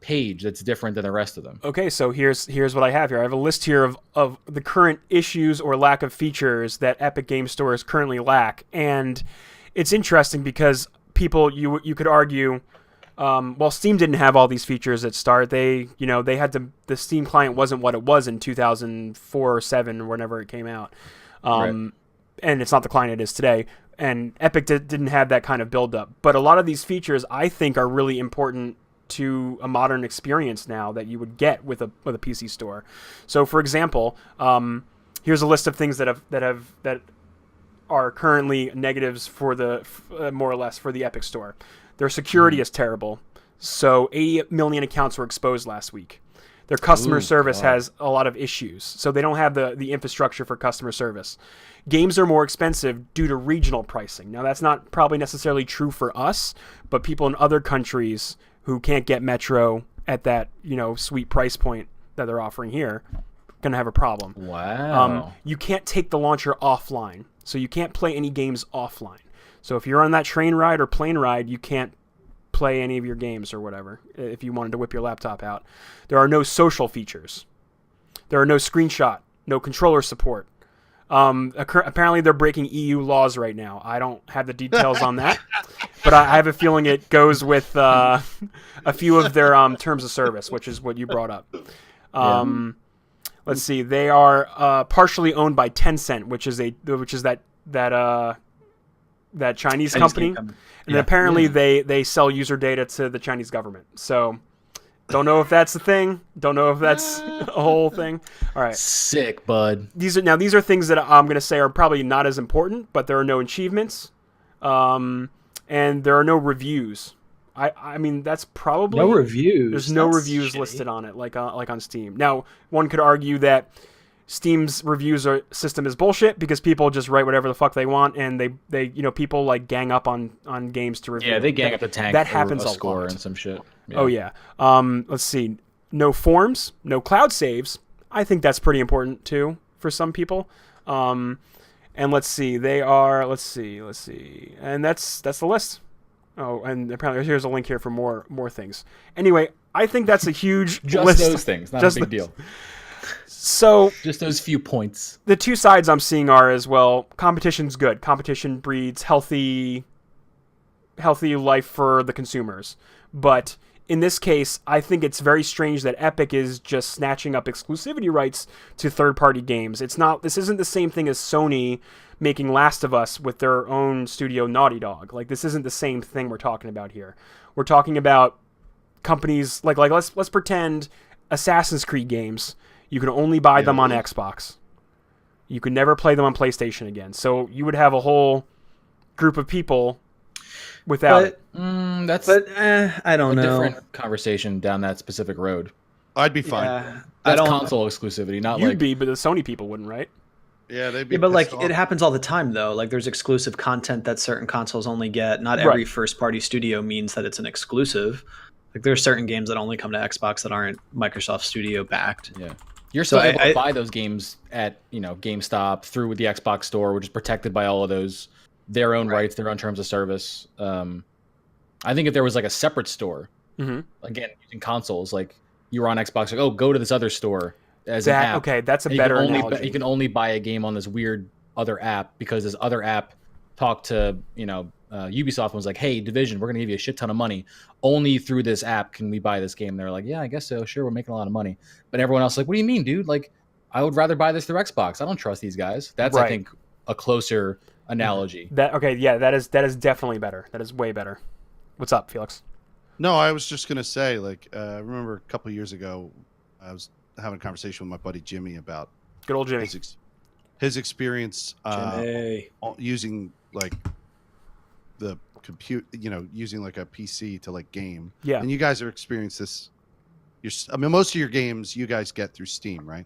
page that's different than the rest of them. Okay, so here's what I have here. I have a list here of the current issues or lack of features that Epic Game Stores currently lack, and it's interesting because you could argue, well, Steam didn't have all these features at start. They had the Steam client wasn't what it was in 2004 or 7 or whenever it came out, Right. and it's not the client it is today. And Epic didn't have that kind of build-up. But a lot of these features I think are really important to a modern experience now that you would get with a PC store. So, for example, here's a list of things that are currently negatives for the more or less for the Epic Store. Their security is terrible. So 80 million accounts were exposed last week. Their customer service has a lot of issues. So they don't have the infrastructure for customer service. Games are more expensive due to regional pricing. Now, that's not probably necessarily true for us, but people in other countries who can't get Metro at that, sweet price point that they're offering here, going to have a problem. Wow. You can't take the launcher offline. So you can't play any games offline. So if you're on that train ride or plane ride, you can't play any of your games or whatever if you wanted to whip your laptop out. There are no social features. There are no screenshot, no controller support. Apparently they're breaking EU laws right now. I don't have the details on that, but I have a feeling it goes with a few of their terms of service, which is what you brought up. Let's see. They are partially owned by Tencent, which is that Chinese company. And apparently they sell user data to the Chinese government. So don't know if that's a thing. Don't know if that's a whole thing. All right. Sick, bud. These are things that I'm going to say are probably not as important, but there are no achievements, and there are no reviews. I mean that's probably no reviews. There's no That's reviews shitty. listed on it like on Steam. Now, one could argue that Steam's reviews system is bullshit because people just write whatever the fuck they want, and they people like gang up on games to review. Yeah, they gang up the tank. That happens a a score lot. and some shit. Yeah. Oh yeah. Let's see. No forms, no cloud saves. I think that's pretty important too for some people. And let's see. Let's see. And that's the list. Oh, and apparently here's a link here for more things. Anyway, I think that's a huge Just list. those things, not a big deal. So Just those few points. the two sides I'm seeing are as well, competition's good. Competition breeds healthy life for the consumers. But in this case, I think it's very strange that Epic is just snatching up exclusivity rights to third-party games. This isn't the same thing as Sony making Last of Us with their own studio Naughty Dog. Like, this isn't the same thing we're talking about here. We're talking about companies like let's pretend Assassin's Creed games, you can only buy them on Xbox. You could never play them on PlayStation again. So you would have a whole group of people without it. I don't know. Different conversation down that specific road. I'd be fine. Yeah, That's console exclusivity, not You'd like be, but the Sony people wouldn't, right? Yeah, they'd be. Yeah, but like pissed off. it happens all the time though. Like there's exclusive content that certain consoles only get. Not every first party studio means that it's an exclusive. Like there's certain games that only come to Xbox that aren't Microsoft Studio backed. Yeah. You're still able to buy those games at, GameStop through the Xbox store, which is protected by all of those, their own rights, their own terms of service. I think if there was like a separate store, again, using consoles, like you were on Xbox, like, oh, go to this other store as an app. Okay, that's a better analogy. You can only buy a game on this weird other app because this other app talked to, Ubisoft and was like, hey, Division, we're going to give you a shit ton of money. Only through this app can we buy this game. They're like, yeah, I guess so. Sure, we're making a lot of money. But everyone else is like, what do you mean, dude? Like, I would rather buy this through Xbox. I don't trust these guys. That's, I think, a closer analogy. That is definitely better. That is way better. What's up, Felix? No, I was just gonna say, like, I remember a couple of years ago, I was having a conversation with my buddy Jimmy about good old Jimmy, his experience using like the compute, using like a PC to like game. Yeah, and you guys are experiencing this. Most of your games you guys get through Steam, right?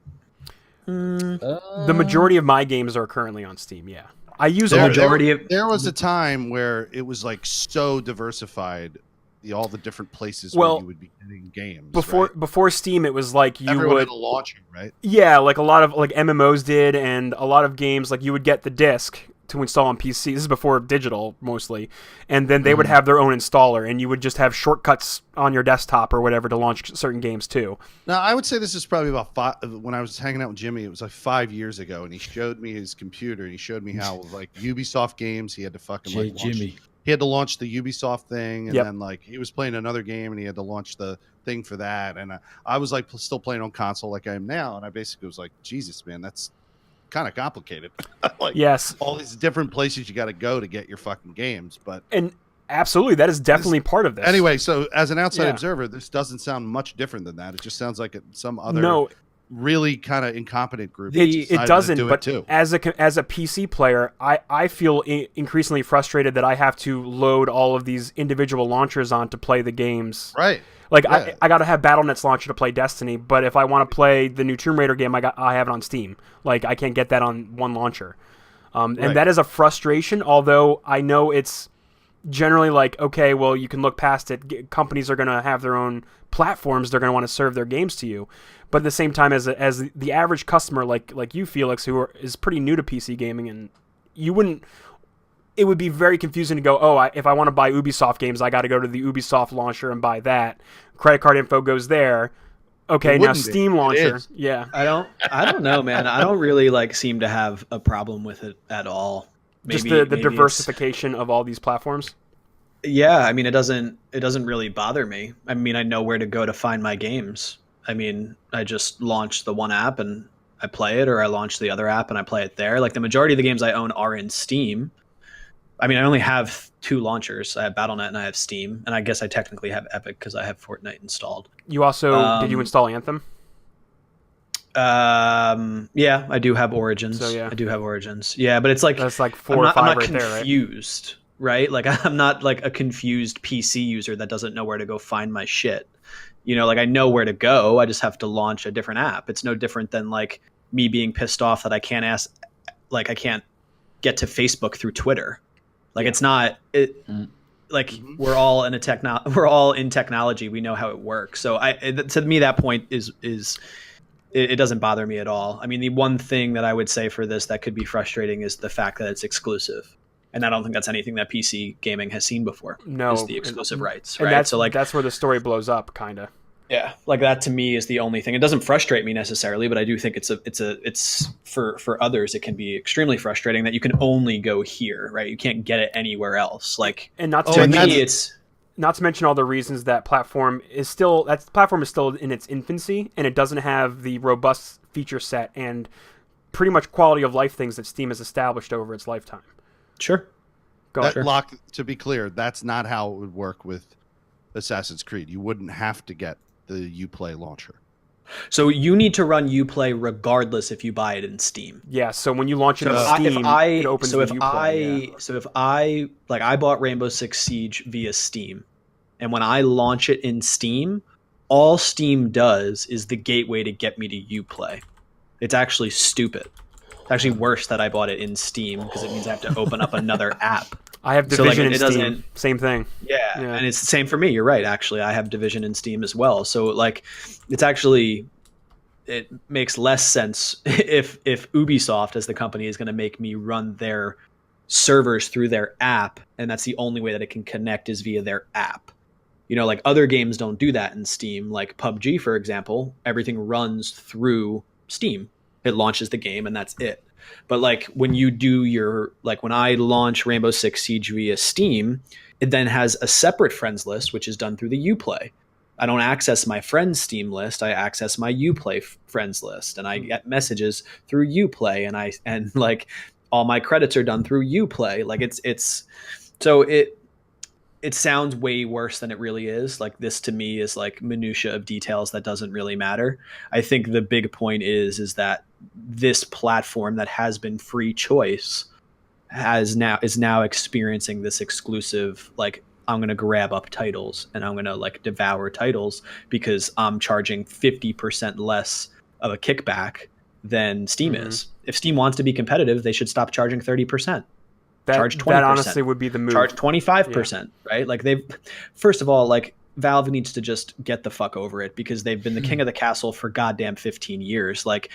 The majority of my games are currently on Steam. Yeah, I use There was a time where it was like so diversified, all the different places where you would be getting games. Before Steam, it was like everyone had a launcher, right? Yeah, like a lot of like MMOs did, and a lot of games like you would get the disc to install on PC. This is before digital mostly, and then they would have their own installer, and you would just have shortcuts on your desktop or whatever to launch certain games too. Now, I would say this is probably about when I was hanging out with Jimmy. It was like 5 years ago, and he showed me his computer, and he showed me how like Ubisoft games he had to fucking like launch. He had to launch the Ubisoft thing, and then like he was playing another game, and he had to launch the thing for that. And I was like still playing on console like I am now, and I basically was like, Jesus, man, that's kind of complicated. Like, yes, all these different places you got to go to get your fucking games. And absolutely, that is definitely part of this. Anyway, so as an outside observer, this doesn't sound much different than that. It just sounds like some other really kind of incompetent group. It doesn't, but as a PC player, I feel increasingly frustrated that I have to load all of these individual launchers on to play the games. Right. Like I got to have Battle.net's launcher to play Destiny, but if I want to play the new Tomb Raider game, I have it on Steam. Like I can't get that on one launcher, and that is a frustration. Although I know it's generally like, okay, well, you can look past it. Companies are going to have their own platforms. They're going to want to serve their games to you. But at the same time, as the average customer, like you, Felix, is pretty new to PC gaming, and it would be very confusing to go, if I want to buy Ubisoft games, I got to go to the Ubisoft launcher and buy that. Credit card info goes there. Okay, now Steam launcher. Yeah. I don't know, man. I don't really seem to have a problem with it at all. Just the diversification of all these platforms. Yeah, I mean, it doesn't really bother me. I mean, I know where to go to find my games. I mean, I just launch the one app and I play it, or I launch the other app and I play it there. Like the majority of the games I own are in Steam. I mean, I only have 2 launchers. I have Battle.net and I have Steam, and I guess I technically have Epic because I have Fortnite installed. You also did you install Anthem? Yeah, I do have Origins. So, yeah. I do have Origins. Yeah, but it's like that's like 4 or 5 I'm not right there, right? Confused, right? Like I'm not like a confused PC user that doesn't know where to go find my shit. Like I know where to go. I just have to launch a different app. It's no different than like me being pissed off that I can't get to Facebook through Twitter. Like it's not we're all in technology. We know how it works. So to me, that point is it doesn't bother me at all. I mean, the one thing that I would say for this that could be frustrating is the fact that it's exclusive. And I don't think that's anything that PC gaming has seen before. No, is the exclusive rights, right? And that's where the story blows up, kind of. Yeah, like that to me is the only thing. It doesn't frustrate me necessarily, but I do think it's for others it can be extremely frustrating that you can only go here, right? You can't get it anywhere else. Like, and not to me, not to mention all the reasons that platform is still in its infancy, and it doesn't have the robust feature set and pretty much quality of life things that Steam has established over its lifetime. Sure. To be clear, that's not how it would work with Assassin's Creed. You wouldn't have to get the Uplay launcher. So you need to run Uplay regardless if you buy it in Steam. Yeah, so when you launch it So on if Steam, it opens the Uplay. So if I bought Rainbow Six Siege via Steam, and when I launch it in Steam, all Steam does is the gateway to get me to Uplay. It's actually stupid. It's actually worse that I bought it in Steam because it means I have to open up another app. I have Division in Steam. Same thing. Yeah, and it's the same for me. You're right. Actually, I have Division in Steam as well. So like, it makes less sense if Ubisoft as the company is going to make me run their servers through their app, and that's the only way that it can connect is via their app. You know, like other games don't do that in Steam. Like PUBG, for example, everything runs through Steam. It launches the game and that's it. But like when you do when I launch Rainbow Six Siege via Steam, it then has a separate friends list, which is done through the Uplay. I don't access my friends Steam list. I access my Uplay friends list, and I get messages through Uplay, and like all my credits are done through Uplay. Like it sounds way worse than it really is. Like this to me is like minutia of details that doesn't really matter. I think the big point is that this platform that has been free choice is now experiencing this exclusive, like, I'm going to grab up titles and I'm going to like devour titles because I'm charging 50% less of a kickback than Steam is. If Steam wants to be competitive, they should stop charging 30%. Charge 20%. That honestly would be the move. Charge 25%, right? Like first of all, like Valve needs to just get the fuck over it because they've been the king of the castle for goddamn 15 years. Like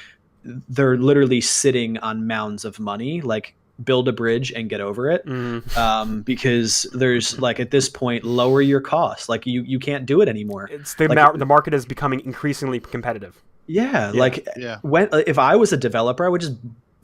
they're literally sitting on mounds of money. Like build a bridge and get over it. Because there's like at this point, lower your costs. Like you can't do it anymore. It's the market is becoming increasingly competitive. When if I was a developer, I would just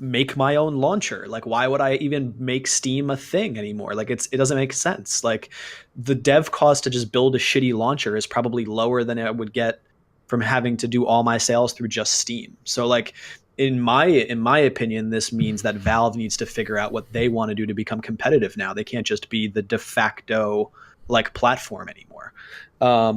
make my own launcher. Like why would I even make Steam a thing anymore? Like it doesn't make sense. Like the dev cost to just build a shitty launcher is probably lower than I would get from having to do all my sales through just Steam. So like in my opinion, this means that Valve needs to figure out what they want to do to become competitive now. They can't just be the de facto like platform anymore.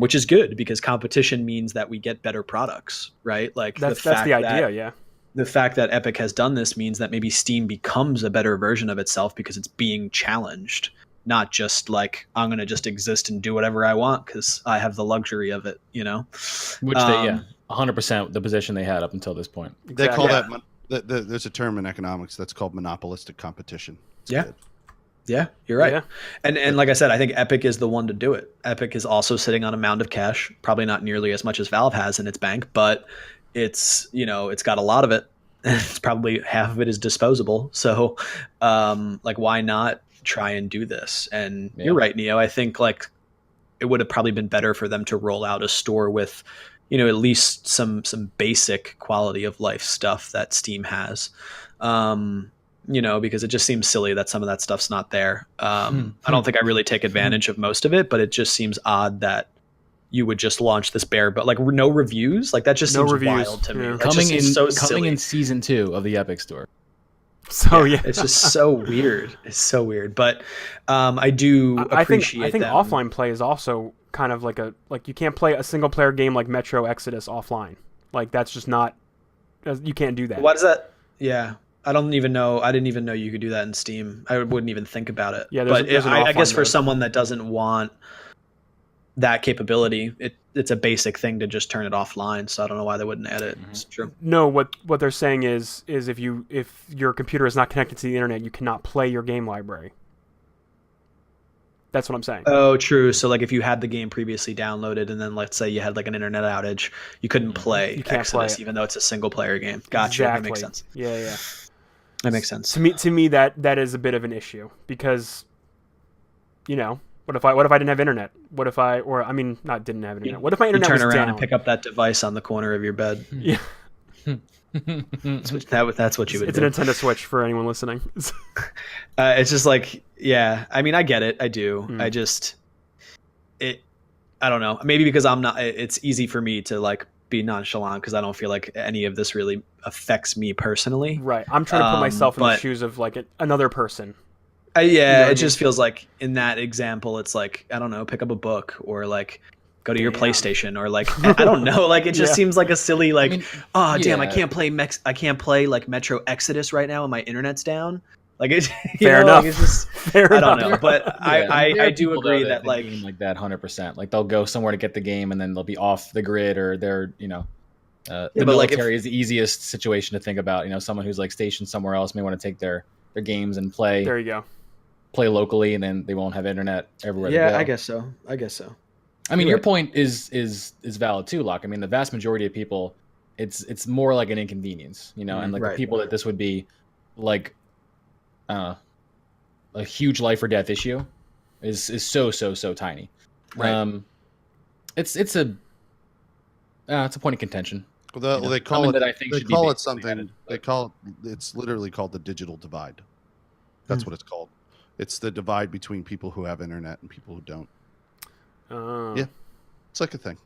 Which is good because competition means that we get better products, right? Like that's the idea, yeah. The fact that Epic has done this means that maybe Steam becomes a better version of itself because it's being challenged, not just like I'm going to just exist and do whatever I want because I have the luxury of it, you know? Which 100% the position they had up until this point. They call that there's a term in economics that's called monopolistic competition. It's good. Yeah, you're right. Yeah. And like I said, I think Epic is the one to do it. Epic is also sitting on a mound of cash, probably not nearly as much as Valve has in its bank, but it's got a lot of it. It's probably half of it is disposable. So like why not try and do this? And you're right, Neo. I think like it would have probably been better for them to roll out a store with, at least some basic quality of life stuff that Steam has. Because it just seems silly that some of that stuff's not there. I don't think I really take advantage of most of it, but it just seems odd that you would just launch this but like no reviews, like that just seems wild to me. Yeah. Coming in season 2 of the Epic Store. So it's just so weird. It's so weird, but I do appreciate. I think offline play is also kind of like you can't play a single player game like Metro Exodus offline. Like that's just not. You can't do that. What is that? Yeah. I didn't even know you could do that in Steam. I wouldn't even think about it. Yeah, but I guess for someone that doesn't want that capability, it's a basic thing to just turn it offline. So I don't know why they wouldn't add it. It's true. No, what they're saying is if your computer is not connected to the internet, you cannot play your game library. That's what I'm saying. Oh, true. So like if you had the game previously downloaded and then let's say you had like an internet outage, you couldn't play Exodus even though it's a single player game. Gotcha. Exactly. That makes sense. Yeah. That makes sense. To me that is a bit of an issue because what if I didn't have internet? What if didn't have internet? What if my internet was down? You turn around and pick up that device on the corner of your bed. Yeah. That's what you would do. It's a Nintendo Switch for anyone listening. It's just like, yeah. I mean, I get it. I do. I just, I don't know. Maybe because I'm not. It's easy for me to like be nonchalant because I don't feel like any of this really affects me personally. Right. I'm trying to put myself in the but shoes of like another person. yeah, You know what I it just feels like in that example, it's like I don't know, pick up a book or like go to your Damn. PlayStation or like I don't know, like it just Yeah. seems like a silly like oh damn, I yeah. can't play like Metro Exodus right now and my internet's down. Like it, Fair know, enough. Like it's just Fair I don't enough. know, but There I are do people, agree though, that like game like that 100%. Like they'll go somewhere to get the game and then they'll be off the grid, or they're the but, like, military is the easiest situation to think about. Someone who's like stationed somewhere else may want to take their games and play There you go. locally, and then they won't have internet everywhere. yeah, they go. I guess so. I mean, You're your right. point is valid too, Locke. I mean, the vast majority of people, it's more like an inconvenience, and like Right. the people that this would be like a huge life or death issue is so tiny. Right. It's a point of contention. Well, You know, they call something it. that I think They should be call it basically something. added, They but- call it. It's literally called the digital divide. That's what it's called. It's the divide between people who have internet and people who don't. Yeah. It's like a thing.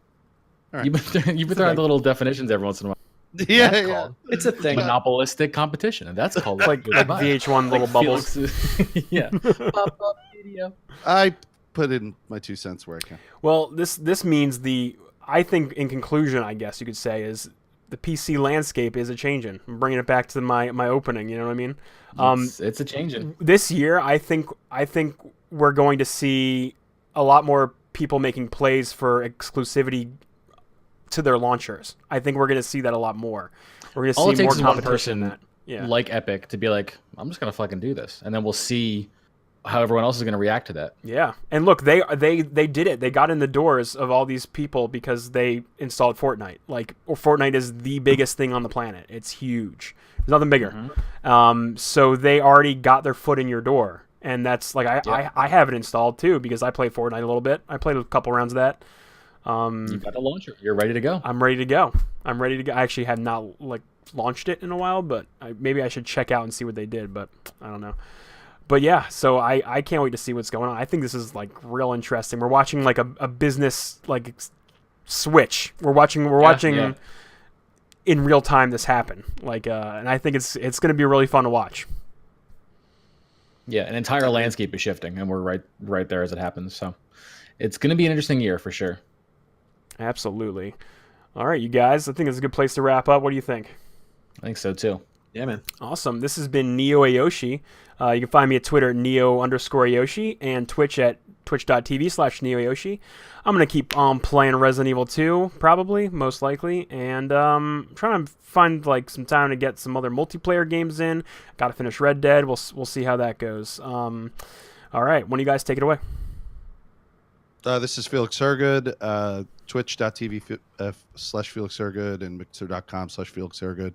All right. You've been throwing out the little definitions every once in a while. Yeah, That's yeah. called It's a thing. monopolistic competition, and that's called Like VH1 little bubbles. Yeah. Pop up video. I put in my 2 cents where I can. Well, this means I think in conclusion, I guess you could say, is the PC landscape is a changing. I'm bringing it back to my opening. You know what I mean? It's a changing. This year, I think we're going to see a lot more people making plays for exclusivity to their launchers. I think we're going to see that a lot more. We're going to All it see more takes is one competition. person Yeah. like Epic to be like, I'm just gonna fucking do this, and then we'll see how everyone else is gonna react to that. Yeah, and look, they did it. They got in the doors of all these people because they installed Fortnite. Like, Fortnite is the biggest thing on the planet. It's huge. There's nothing bigger. So they already got their foot in your door, and that's like I have it installed too because I play Fortnite a little bit. I played a couple rounds of that. You got the launcher. You're ready to go. I'm ready to go. I actually have not like launched it in a while, but maybe I should check out and see what they did. But I don't know. But yeah, so I can't wait to see what's going on. I think this is like real interesting. We're watching like a business like switch. We're watching Yeah. in real time this happen. Like and I think it's going to be really fun to watch. Yeah, an entire landscape is shifting, and we're right there as it happens. So it's going to be an interesting year for sure. Absolutely. All right, you guys. I think it's a good place to wrap up. What do you think? I think so too. Yeah, man. Awesome. This has been Neo Ayoshi. You can find me at Twitter at Neo_Ayoshi and Twitch at twitch.tv/NeoAyoshi. I'm going to keep on playing Resident Evil 2, probably, most likely, and trying to find like some time to get some other multiplayer games in. Got to finish Red Dead. We'll see how that goes. All right, one of you guys take it away. This is Felix Hergood, twitch.tv/Felix Hergood and mixer.com/Felix Hergood.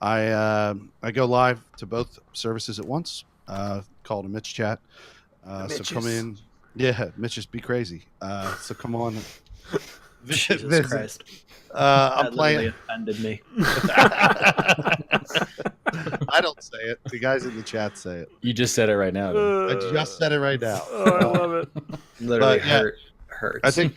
I go live to both services at once, called a Mitch chat. So come in. Yeah, Mitches, be crazy. So come on. Jesus Christ. I'm That playing. literally offended me. I don't say it. The guys in the chat say it. You just said it right now. I just said it right now. I love it. Literally But, yeah. hurts. I think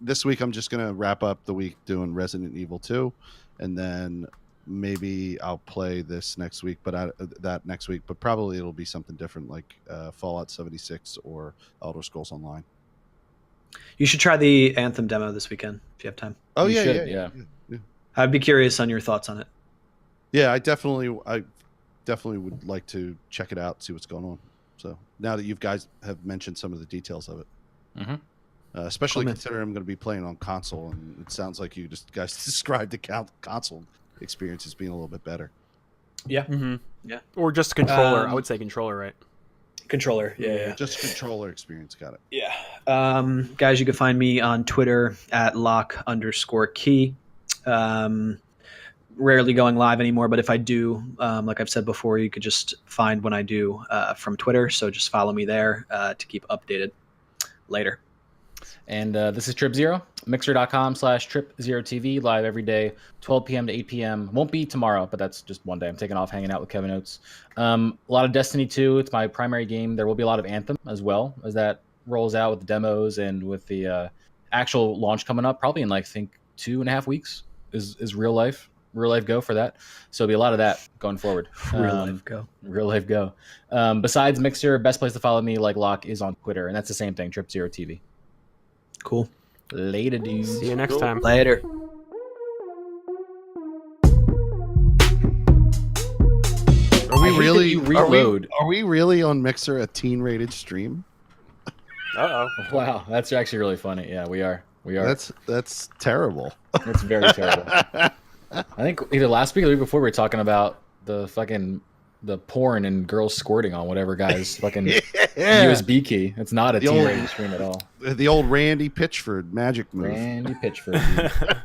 this week I'm just gonna wrap up the week doing Resident Evil 2, and then maybe I'll play this next week, but probably it'll be something different like Fallout 76 or Elder Scrolls Online. You should try the Anthem demo this weekend if you have time. Oh You yeah, should, yeah. I'd be curious on your thoughts on it. Yeah, I definitely would like to check it out, see what's going on. So now that you guys have mentioned some of the details of it, especially Cool, man. considering I'm going to be playing on console, and it sounds like you guys described the console experience as being a little bit better. Yeah. Mm-hmm. Yeah. Or just controller. I Um, would say controller, right? Controller. Yeah. Just controller experience. Got it. Yeah. Guys, you can find me on Twitter at lock_key. Rarely going live anymore, but if I do, like I've said before, you could just find when I do from Twitter. So just follow me there to keep updated later. And this is Trip Zero, mixer.com/Trip0TV, live every day, 12 p.m. to 8 p.m. Won't be tomorrow, but that's just one day. I'm taking off hanging out with Kevin Oates. A lot of Destiny 2. It's my primary game. There will be a lot of Anthem as well as that rolls out with the demos and with the actual launch coming up, probably in like I think 2.5 weeks is real life go for that. So it'll be a lot of that going forward. Real life go. Real life go. Besides Mixer, best place to follow me like Locke is on Twitter, and that's the same thing. Trip Zero TV. Cool. Later, dudes. See you next time. Later. Are we I hate that really? you reload. Are we really on Mixer a teen-rated stream? Uh-oh. Wow, that's actually really funny. Yeah, we are. That's terrible. It's very terrible. I think either last week or the week before we were talking about the porn and girls squirting on whatever guy's fucking USB key. It's not a The old- teen-rated stream at all. The old Randy Pitchford magic move. Randy Pitchford.